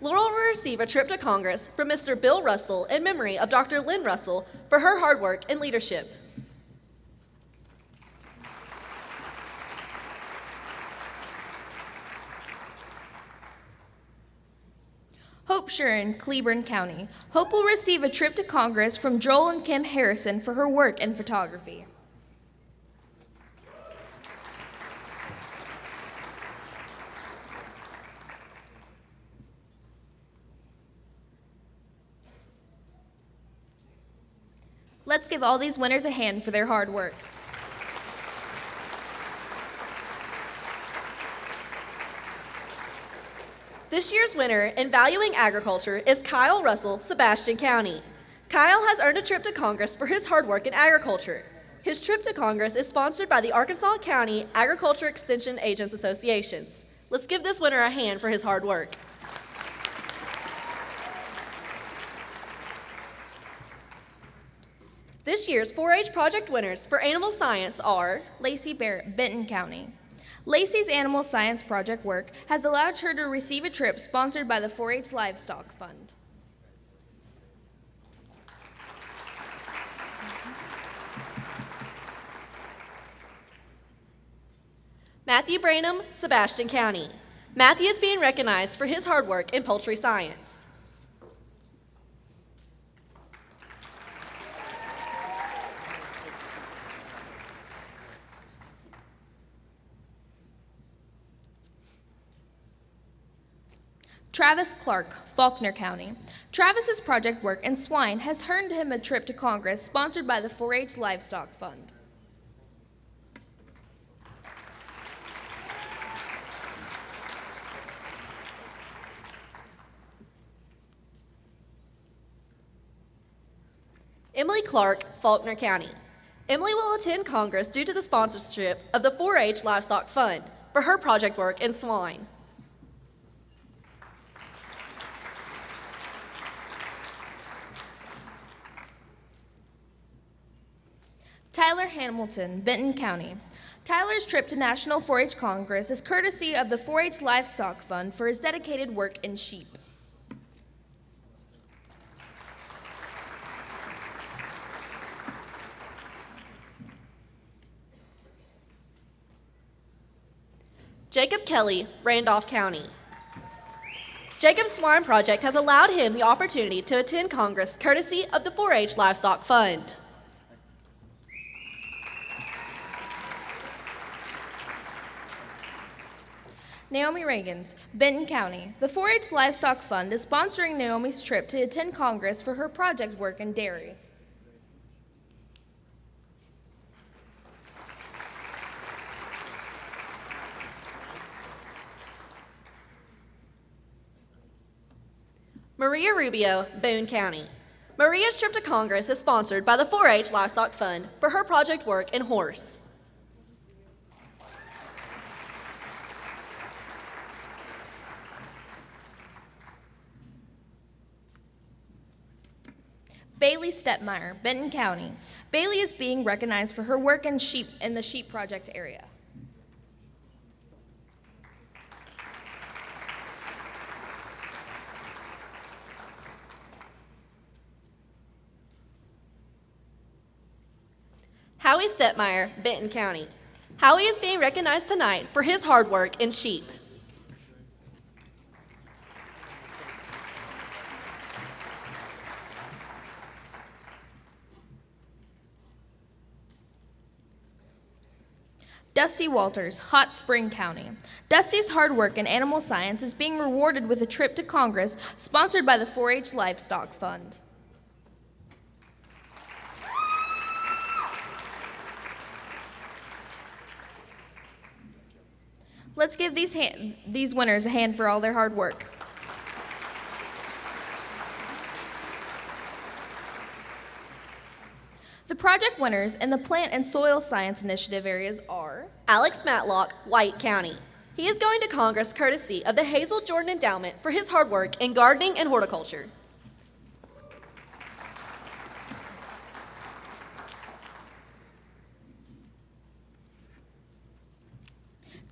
Laurel will receive a trip to Congress from Mr. Bill Russell in memory of Dr. Lynn Russell for her hard work and leadership. Hope Shuren, Cleburne County. Hope will receive a trip to Congress from Joel and Kim Harrison for her work in photography. Let's give all these winners a hand for their hard work. This year's winner in Valuing Agriculture is Kyle Russell, Sebastian County. Kyle has earned a trip to Congress for his hard work in agriculture. His trip to Congress is sponsored by the Arkansas County Agriculture Extension Agents Associations. Let's give this winner a hand for his hard work. This year's 4-H project winners for animal science are Lacey Barrett, Benton County. Lacey's animal science project work has allowed her to receive a trip sponsored by the 4-H Livestock Fund. Matthew Branham, Sebastian County. Matthew is being recognized for his hard work in poultry science. Travis Clark, Faulkner County. Travis's project work in swine has earned him a trip to Congress sponsored by the 4-H Livestock Fund. Emily Clark, Faulkner County. Emily will attend Congress due to the sponsorship of the 4-H Livestock Fund for her project work in swine. Tyler Hamilton, Benton County. Tyler's trip to National 4-H Congress is courtesy of the 4-H Livestock Fund for his dedicated work in sheep. Jacob Kelly, Randolph County. Jacob's swine project has allowed him the opportunity to attend Congress courtesy of the 4-H Livestock Fund. Naomi Reagans, Benton County. The 4-H Livestock Fund is sponsoring Naomi's trip to attend Congress for her project work in dairy. Maria Rubio, Boone County. Maria's trip to Congress is sponsored by the 4-H Livestock Fund for her project work in horse. Bailey Stepmeyer, Benton County. Bailey is being recognized for her work in sheep in the sheep project area. Howie Stepmeyer, Benton County. Howie is being recognized tonight for his hard work in sheep. Dusty Walters, Hot Spring County. Dusty's hard work in animal science is being rewarded with a trip to Congress sponsored by the 4-H Livestock Fund. Let's give these winners a hand for all their hard work. The project winners in the Plant and Soil Science Initiative areas are Alex Matlock, White County. He is going to Congress courtesy of the Hazel Jordan Endowment for his hard work in gardening and horticulture.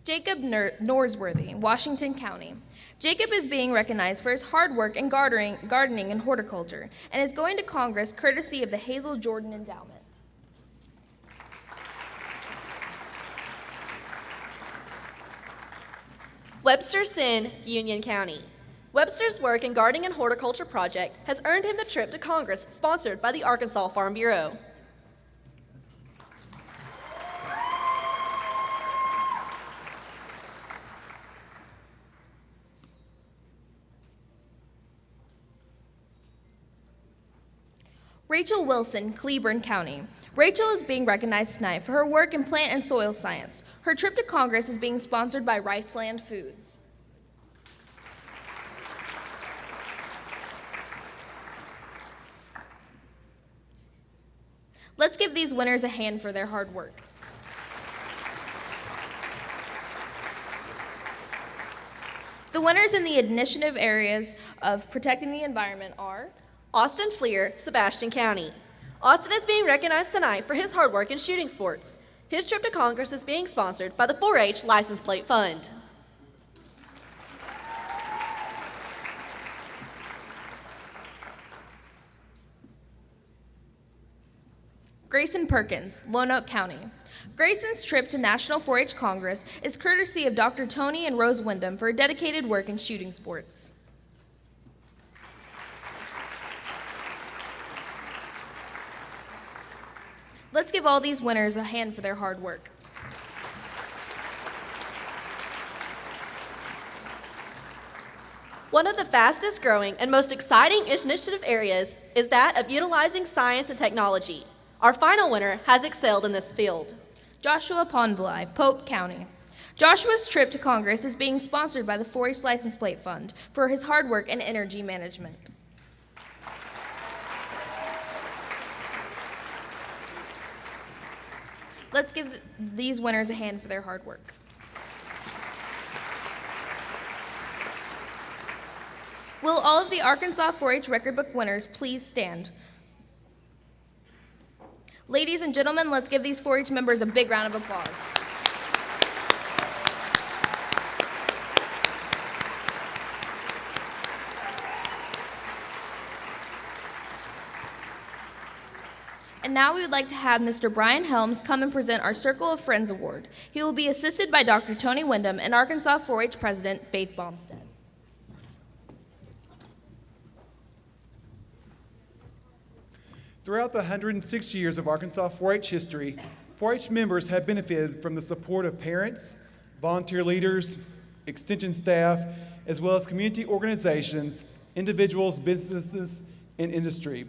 Jacob Norsworthy, Washington County. Jacob is being recognized for his hard work in gardening and horticulture and is going to Congress courtesy of the Hazel Jordan Endowment. Webster Sin, Union County. Webster's work in gardening and horticulture project has earned him the trip to Congress sponsored by the Arkansas Farm Bureau. Rachel Wilson, Cleburne County. Rachel is being recognized tonight for her work in plant and soil science. Her trip to Congress is being sponsored by Riceland Foods. Let's give these winners a hand for their hard work. The winners in the initiative areas of protecting the environment are Austin Fleer, Sebastian County. Austin is being recognized tonight for his hard work in shooting sports. His trip to Congress is being sponsored by the 4-H License Plate Fund. Grayson Perkins, Lonoke County. Grayson's trip to National 4-H Congress is courtesy of Dr. Tony and Rose Wyndham for dedicated work in shooting sports. Let's give all these winners a hand for their hard work. One of the fastest growing and most exciting initiative areas is that of utilizing science and technology. Our final winner has excelled in this field. Joshua Ponvli, Pope County. Joshua's trip to Congress is being sponsored by the 4-H License Plate Fund for his hard work in energy management. Let's give these winners a hand for their hard work. Will all of the Arkansas 4-H record book winners please stand? Ladies and gentlemen, let's give these 4-H members a big round of applause. And now we would like to have Mr. Brian Helms come and present our Circle of Friends Award. He will be assisted by Dr. Tony Wyndham and Arkansas 4-H President Faith Baumstead. Throughout the 106 years of Arkansas 4-H history, 4-H members have benefited from the support of parents, volunteer leaders, extension staff, as well as community organizations, individuals, businesses, and industry.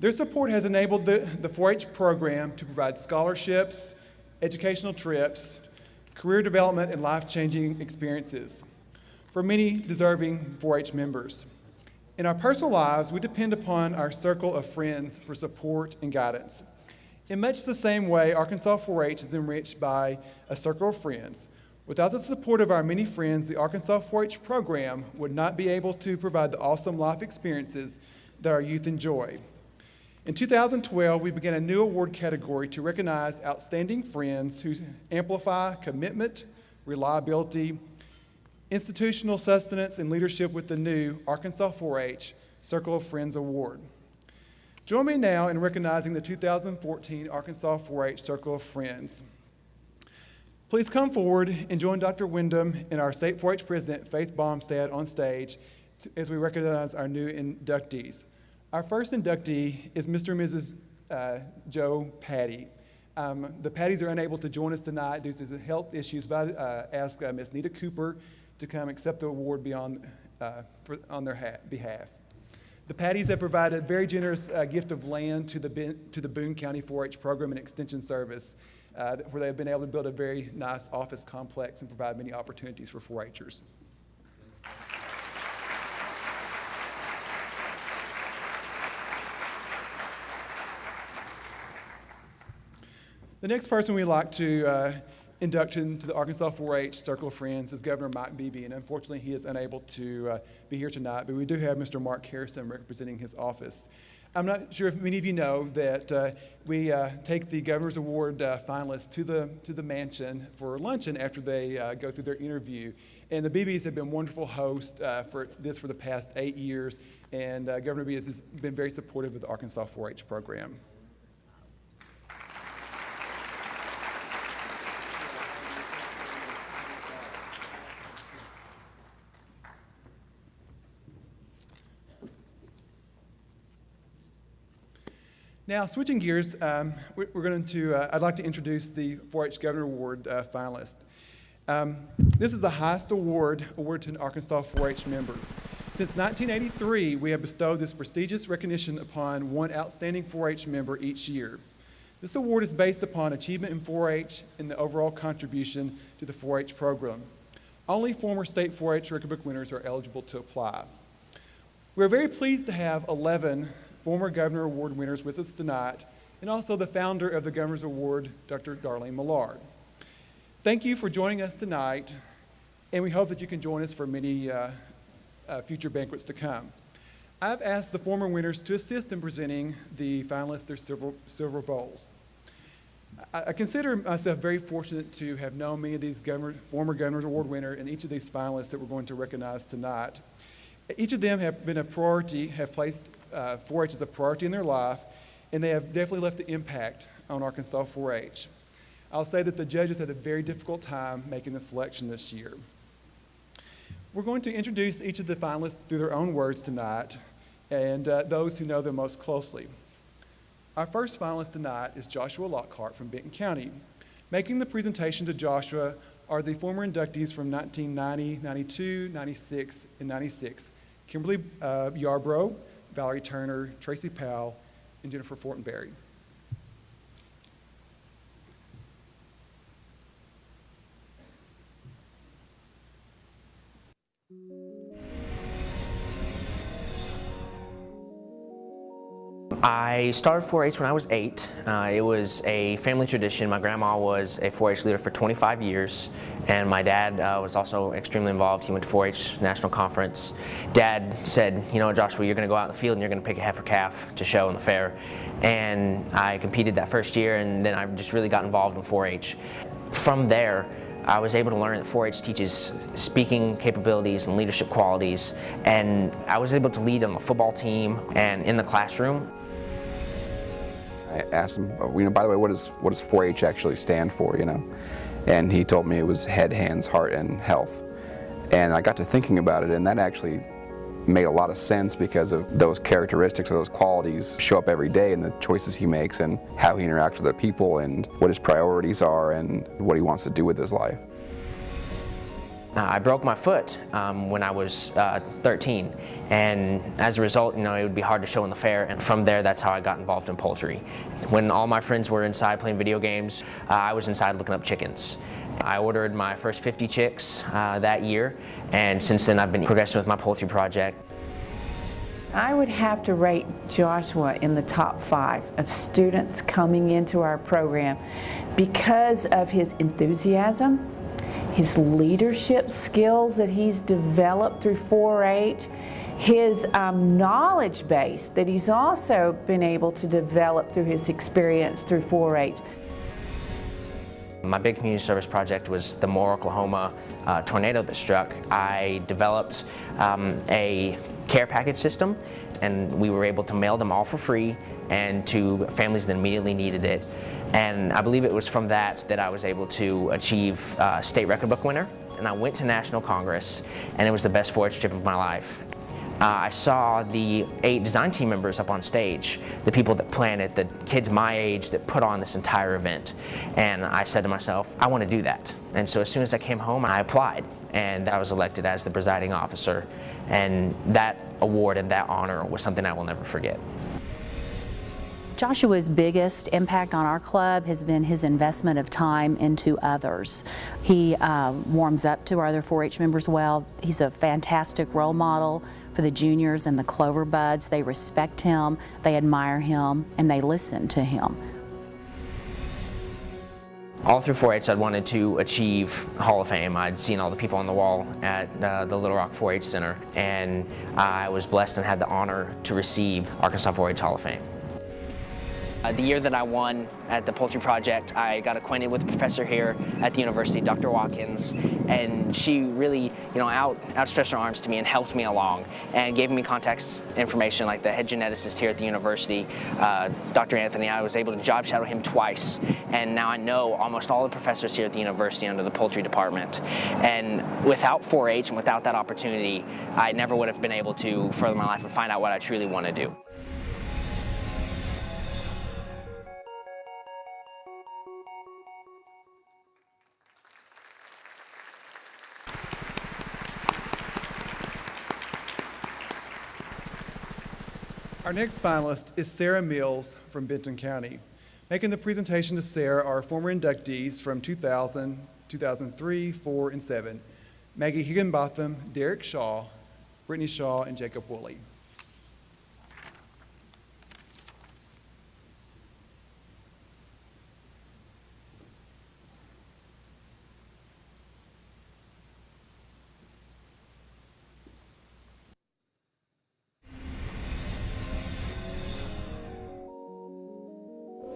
Their support has enabled the 4-H program to provide scholarships, educational trips, career development, and life-changing experiences for many deserving 4-H members. In our personal lives, we depend upon our circle of friends for support and guidance. In much the same way, Arkansas 4-H is enriched by a circle of friends. Without the support of our many friends, the Arkansas 4-H program would not be able to provide the awesome life experiences that our youth enjoy. In 2012, we began a new award category to recognize outstanding friends who amplify commitment, reliability, institutional sustenance, and leadership with the new Arkansas 4-H Circle of Friends Award. Join me now in recognizing the 2014 Arkansas 4-H Circle of Friends. Please come forward and join Dr. Wyndham and our State 4-H President, Faith Baumstead, on stage as we recognize our new inductees. Our first inductee is Mr. and Mrs. Joe Patty. The Patties are unable to join us tonight due to the health issues, but I asked Ms. Nita Cooper to come accept the award on their behalf. The Patties have provided a very generous gift of land to the Boone County 4-H program and extension service, where they've been able to build a very nice office complex and provide many opportunities for 4-Hers. The next person we'd like to induct into the Arkansas 4-H Circle of Friends is Governor Mike Beebe, and unfortunately he is unable to be here tonight, but we do have Mr. Mark Harrison representing his office. I'm not sure if many of you know that we take the Governor's Award finalists to the mansion for luncheon after they go through their interview. And the Beebes have been wonderful hosts for the past 8 years, and Governor Beebe has been very supportive of the Arkansas 4-H program. Now, switching gears, I'd like to introduce the 4-H Governor Award finalist. This is the highest award awarded to an Arkansas 4-H member. Since 1983, we have bestowed this prestigious recognition upon one outstanding 4-H member each year. This award is based upon achievement in 4-H and the overall contribution to the 4-H program. Only former state 4-H record book winners are eligible to apply. We're very pleased to have 11 former Governor Award winners with us tonight, and also the founder of the Governor's Award, Dr. Darlene Millard. Thank you for joining us tonight, and we hope that you can join us for many future banquets to come. I've asked the former winners to assist in presenting the finalists their silver bowls. I consider myself very fortunate to have known many of these former Governor's Award winners and each of these finalists that we're going to recognize tonight. Each of them have been a priority, have placed 4-H as a priority in their life, and they have definitely left an impact on Arkansas 4-H. I'll say that the judges had a very difficult time making the selection this year. We're going to introduce each of the finalists through their own words tonight, and those who know them most closely. Our first finalist tonight is Joshua Lockhart from Benton County. Making the presentation to Joshua are the former inductees from 1990, 92, 96, and 96. Kimberly Yarbrough, Valerie Turner, Tracy Powell, and Jennifer Fortenberry. I started 4-H when I was 8. It was a family tradition. My grandma was a 4-H leader for 25 years, and my dad was also extremely involved. He went to 4-H National Conference. Dad said, you know, Joshua, you're going to go out in the field and you're going to pick a heifer calf to show in the fair. And I competed that first year, and then I just really got involved in 4-H. From there, I was able to learn that 4-H teaches speaking capabilities and leadership qualities, and I was able to lead on the football team and in the classroom. I asked him, you know, by the way, what does 4-H actually stand for, you know? And he told me it was head, hands, heart, and health. And I got to thinking about it, and that actually made a lot of sense because of those characteristics, or those qualities show up every day in the choices he makes and how he interacts with other people and what his priorities are and what he wants to do with his life. I broke my foot when I was 13, and as a result, you know, it would be hard to show in the fair, and from there, that's how I got involved in poultry. When all my friends were inside playing video games, I was inside looking up chickens. I ordered my first 50 chicks that year, and since then I've been progressing with my poultry project. I would have to rate Joshua in the top 5 of students coming into our program because of his enthusiasm, his leadership skills that he's developed through 4-H, his knowledge base that he's also been able to develop through his experience through 4-H. My big community service project was the Moore, Oklahoma tornado that struck. I developed a care package system, and we were able to mail them all for free and to families that immediately needed it. And I believe it was from that I was able to achieve state record book winner. And I went to National Congress, and it was the best 4-H trip of my life. I saw the 8 design team members up on stage, the people that planned it, the kids my age that put on this entire event. And I said to myself, I want to do that. And so as soon as I came home, I applied, and I was elected as the presiding officer. And that award and that honor was something I will never forget. Joshua's biggest impact on our club has been his investment of time into others. He warms up to our other 4-H members well. He's a fantastic role model for the juniors and the Clover Buds. They respect him, they admire him, and they listen to him. All through 4-H, I'd wanted to achieve Hall of Fame. I'd seen all the people on the wall at the Little Rock 4-H Center, and I was blessed and had the honor to receive Arkansas 4-H Hall of Fame. The year that I won at the Poultry Project, I got acquainted with a professor here at the university, Dr. Watkins, and she really, outstretched her arms to me and helped me along and gave me context information like the head geneticist here at the university, Dr. Anthony. I was able to job shadow him twice, and now I know almost all the professors here at the university under the poultry department. And without 4-H and without that opportunity, I never would have been able to further my life and find out what I truly want to do. Our next finalist is Sarah Mills from Benton County. Making the presentation to Sarah are former inductees from 2000, 2003, 4, and 7, Maggie Higginbotham, Derek Shaw, Brittany Shaw, and Jacob Woolley.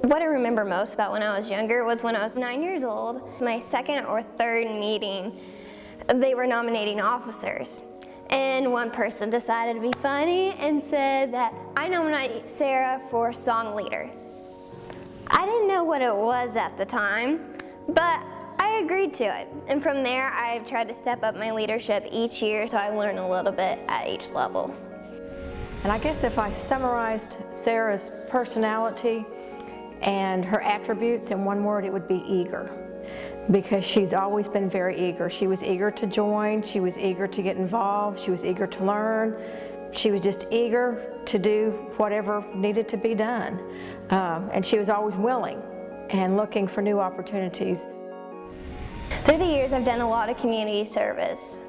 What I remember most about when I was younger was when I was 9 years old, my second or third meeting, they were nominating officers. And one person decided to be funny and said that I nominate Sarah for song leader. I didn't know what it was at the time, but I agreed to it. And from there, I've tried to step up my leadership each year so I learn a little bit at each level. And I guess if I summarized Sarah's personality and her attributes in one word, it would be eager, because she's always been very eager. She was eager to join, she was eager to get involved, she was eager to learn, she was just eager to do whatever needed to be done. And she was always willing and looking for new opportunities. Through the years, I've done a lot of community service.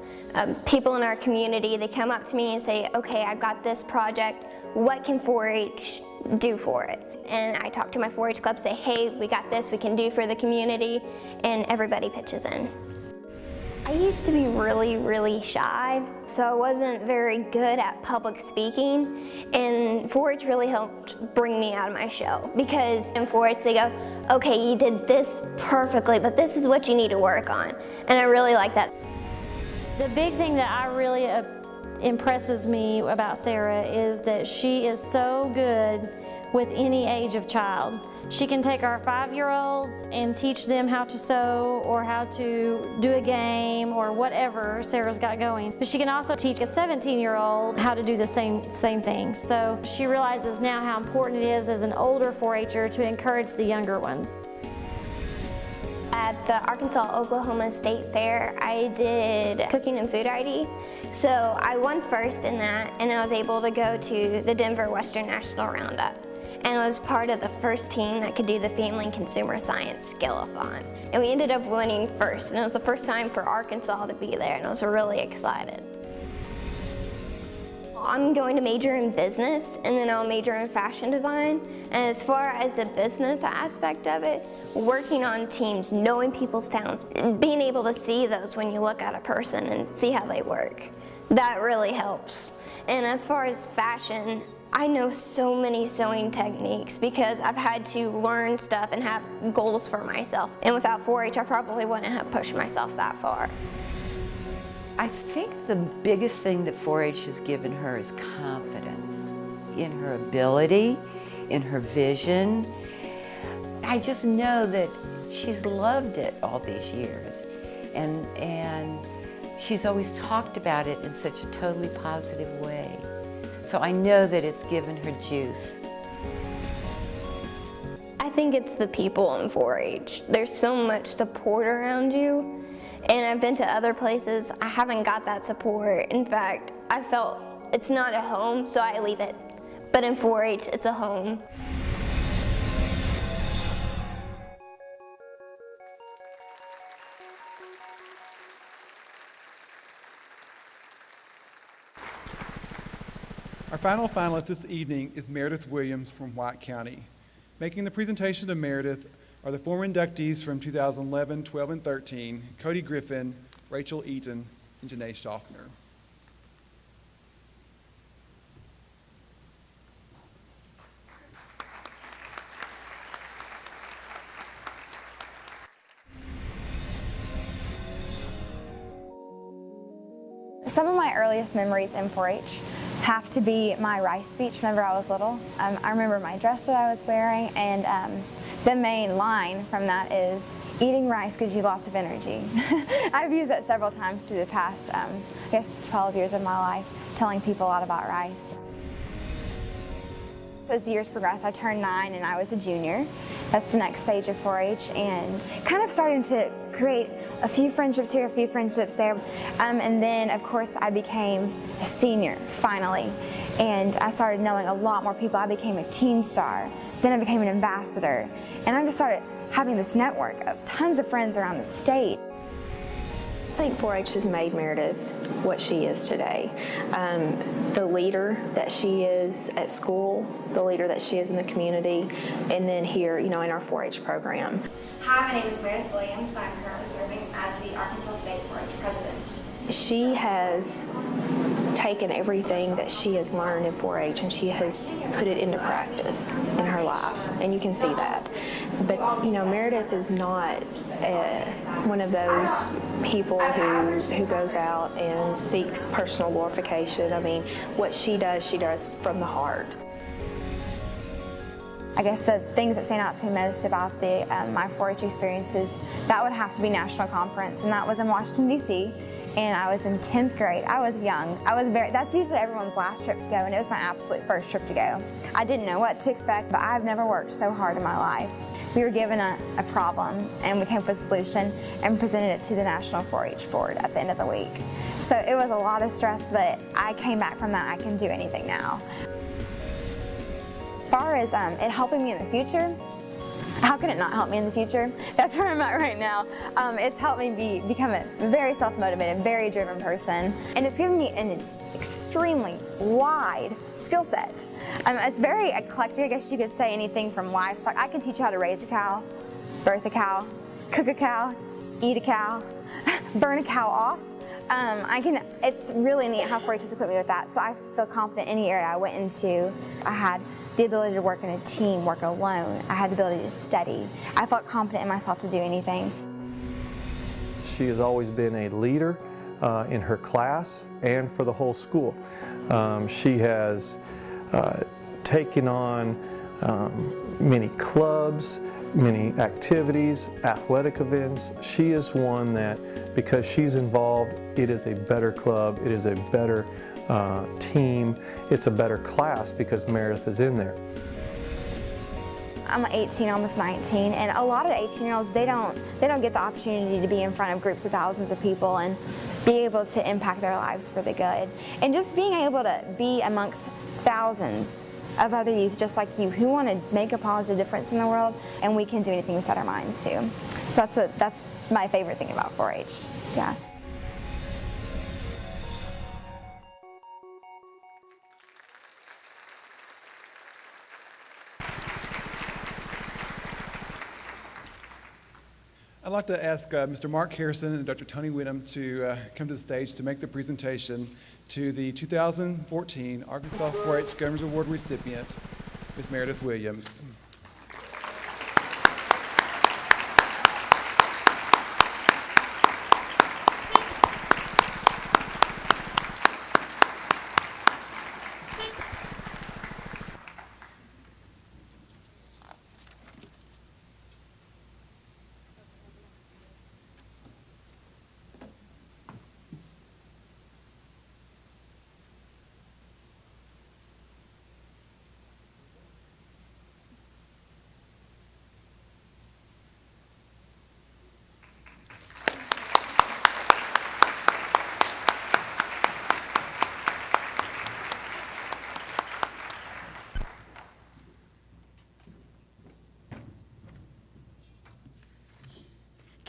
People in our community, they come up to me and say, okay, I've got this project, what can 4-H do for it? And I talk to my 4-H club, say, hey, we got this we can do for the community, and everybody pitches in. I used to be really, really shy, so I wasn't very good at public speaking, and 4-H really helped bring me out of my shell, because in 4-H they go, okay, you did this perfectly, but this is what you need to work on, and I really like that. The big thing that I really impresses me about Sarah is that she is so good with any age of child. She can take our 5-year-olds and teach them how to sew or how to do a game or whatever Sarah's got going. But she can also teach a 17-year-old how to do the same thing. So she realizes now how important it is as an older 4-H'er to encourage the younger ones. At the Arkansas-Oklahoma State Fair, I did cooking and food ID. So I won first in that, and I was able to go to the Denver Western National Roundup. And I was part of the first team that could do the Family and Consumer Science Skill-a-thon. And we ended up winning first, and it was the first time for Arkansas to be there, and I was really excited. I'm going to major in business, and then I'll major in fashion design. And as far as the business aspect of it, working on teams, knowing people's talents, being able to see those when you look at a person and see how they work, that really helps. And as far as fashion, I know so many sewing techniques because I've had to learn stuff and have goals for myself. And without 4-H, I probably wouldn't have pushed myself that far. I think the biggest thing that 4-H has given her is confidence in her ability, in her vision. I just know that she's loved it all these years. And she's always talked about it in such a totally positive way. So I know that it's given her juice. I think it's the people in 4-H. There's so much support around you, and I've been to other places, I haven't got that support. In fact, I felt it's not a home, so I leave it. But in 4-H, it's a home. Our final finalist this evening is Meredith Williams from White County. Making the presentation to Meredith are the former inductees from 2011, 12, and 13, Cody Griffin, Rachel Eaton, and Janae Schaffner. Some of my earliest memories in 4-H have to be my rice speech whenever I was little. I remember my dress that I was wearing, and the main line from that is, eating rice gives you lots of energy. I've used that several times through the past, I guess, 12 years of my life, telling people a lot about rice. As the years progressed, I turned 9 and I was a junior. That's the next stage of 4-H, and kind of starting to create a few friendships here, a few friendships there. And then, of course, I became a senior, finally. And I started knowing a lot more people. I became a teen star. Then I became an ambassador. And I just started having this network of tons of friends around the state. I think 4-H has made Meredith what she is today. The leader that she is at school, the leader that she is in the community, and then here, in our 4-H program. Hi, my name is Meredith Williams, and I'm currently serving as the Arkansas State 4-H president. She has taken everything that she has learned in 4-H and she has put it into practice in her life, and you can see that. But Meredith is not one of those people who goes out and seeks personal glorification. I mean, what she does from the heart. I guess the things that stand out to me most about my 4-H experiences, that would have to be National Conference, and that was in Washington, D.C., and I was in 10th grade. I was young. That's usually everyone's last trip to go, and it was my absolute first trip to go. I didn't know what to expect, but I've never worked so hard in my life. We were given a problem, and we came up with a solution and presented it to the National 4-H Board at the end of the week. So it was a lot of stress, but I came back from that. I can do anything now. As far as it helping me in the future, how can it not help me in the future? That's where I'm at right now. It's helped me become a very self-motivated, very driven person, and it's given me an extremely wide skill set. It's very eclectic, I guess you could say. Anything from livestock. I can teach you how to raise a cow, birth a cow, cook a cow, eat a cow, burn a cow off. It's really neat how 4-H has equipped me with that, so I feel confident in any area I went into. I had the ability to work in a team, work alone. I had the ability to study. I felt confident in myself to do anything. She has always been a leader in her class and for the whole school. She has taken on many clubs, many activities, athletic events. She is one that, because she's involved, it is a better club, it is a better team, it's a better class because Meredith is in there. I'm 18, almost 19, and a lot of 18-year-olds, they don't get the opportunity to be in front of groups of thousands of people and be able to impact their lives for the good. And just being able to be amongst thousands of other youth just like you who want to make a positive difference in the world, and we can do anything we set our minds to. So that's my favorite thing about 4-H. Yeah. I'd like to ask Mr. Mark Harrison and Dr. Tony Whittam to come to the stage to make the presentation to the 2014 Arkansas 4-H Governor's Award recipient, Ms. Meredith Williams.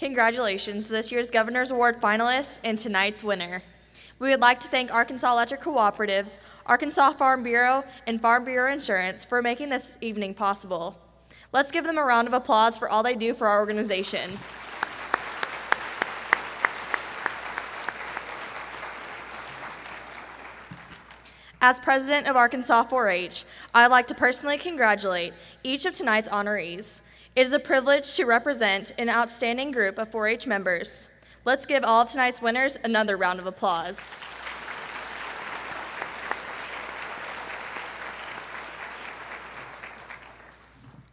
congratulations to this year's Governor's Award finalists and tonight's winner. We would like to thank Arkansas Electric Cooperatives, Arkansas Farm Bureau, and Farm Bureau Insurance for making this evening possible. Let's give them a round of applause for all they do for our organization. As president of Arkansas 4-H, I'd like to personally congratulate each of tonight's honorees. It is a privilege to represent an outstanding group of 4-H members. Let's give all of tonight's winners another round of applause.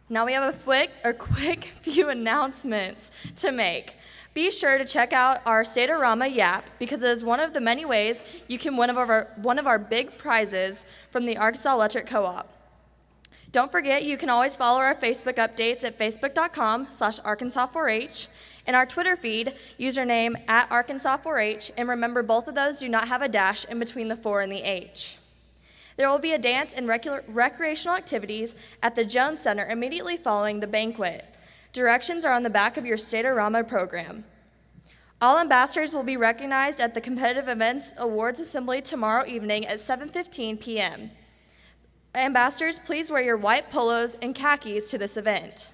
Now we have a quick few announcements to make. Be sure to check out our O-Rama Yap because it is one of the many ways you can win one of our big prizes from the Arkansas Electric Co-op. Don't forget, you can always follow our Facebook updates at facebook.com/Arkansas4H and our Twitter feed, username @Arkansas4H, and remember both of those do not have a dash in between the 4 and the H. There will be a dance and recreational activities at the Jones Center immediately following the banquet. Directions are on the back of your O-Rama program. All ambassadors will be recognized at the Competitive Events Awards Assembly tomorrow evening at 7:15 p.m. Ambassadors, please wear your white polos and khakis to this event.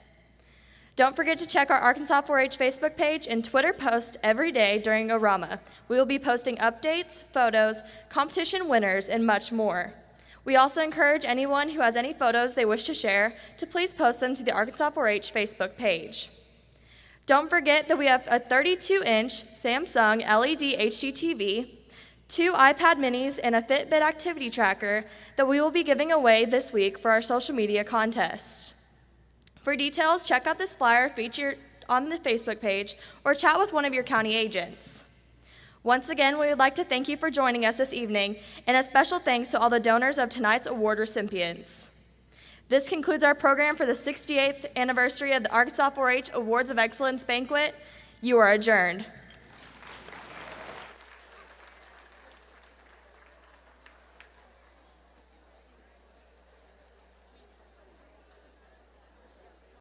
Don't forget to check our Arkansas 4-H Facebook page and Twitter post every day during O-Rama. We will be posting updates, photos, competition winners, and much more. We also encourage anyone who has any photos they wish to share to please post them to the Arkansas 4-H Facebook page. Don't forget that we have a 32-inch Samsung LED HD TV, 2 iPad minis, and a Fitbit activity tracker that we will be giving away this week for our social media contest. For details, check out this flyer featured on the Facebook page or chat with one of your county agents. Once again, we would like to thank you for joining us this evening, and a special thanks to all the donors of tonight's award recipients. This concludes our program for the 68th anniversary of the Arkansas 4-H Awards of Excellence Banquet. You are adjourned.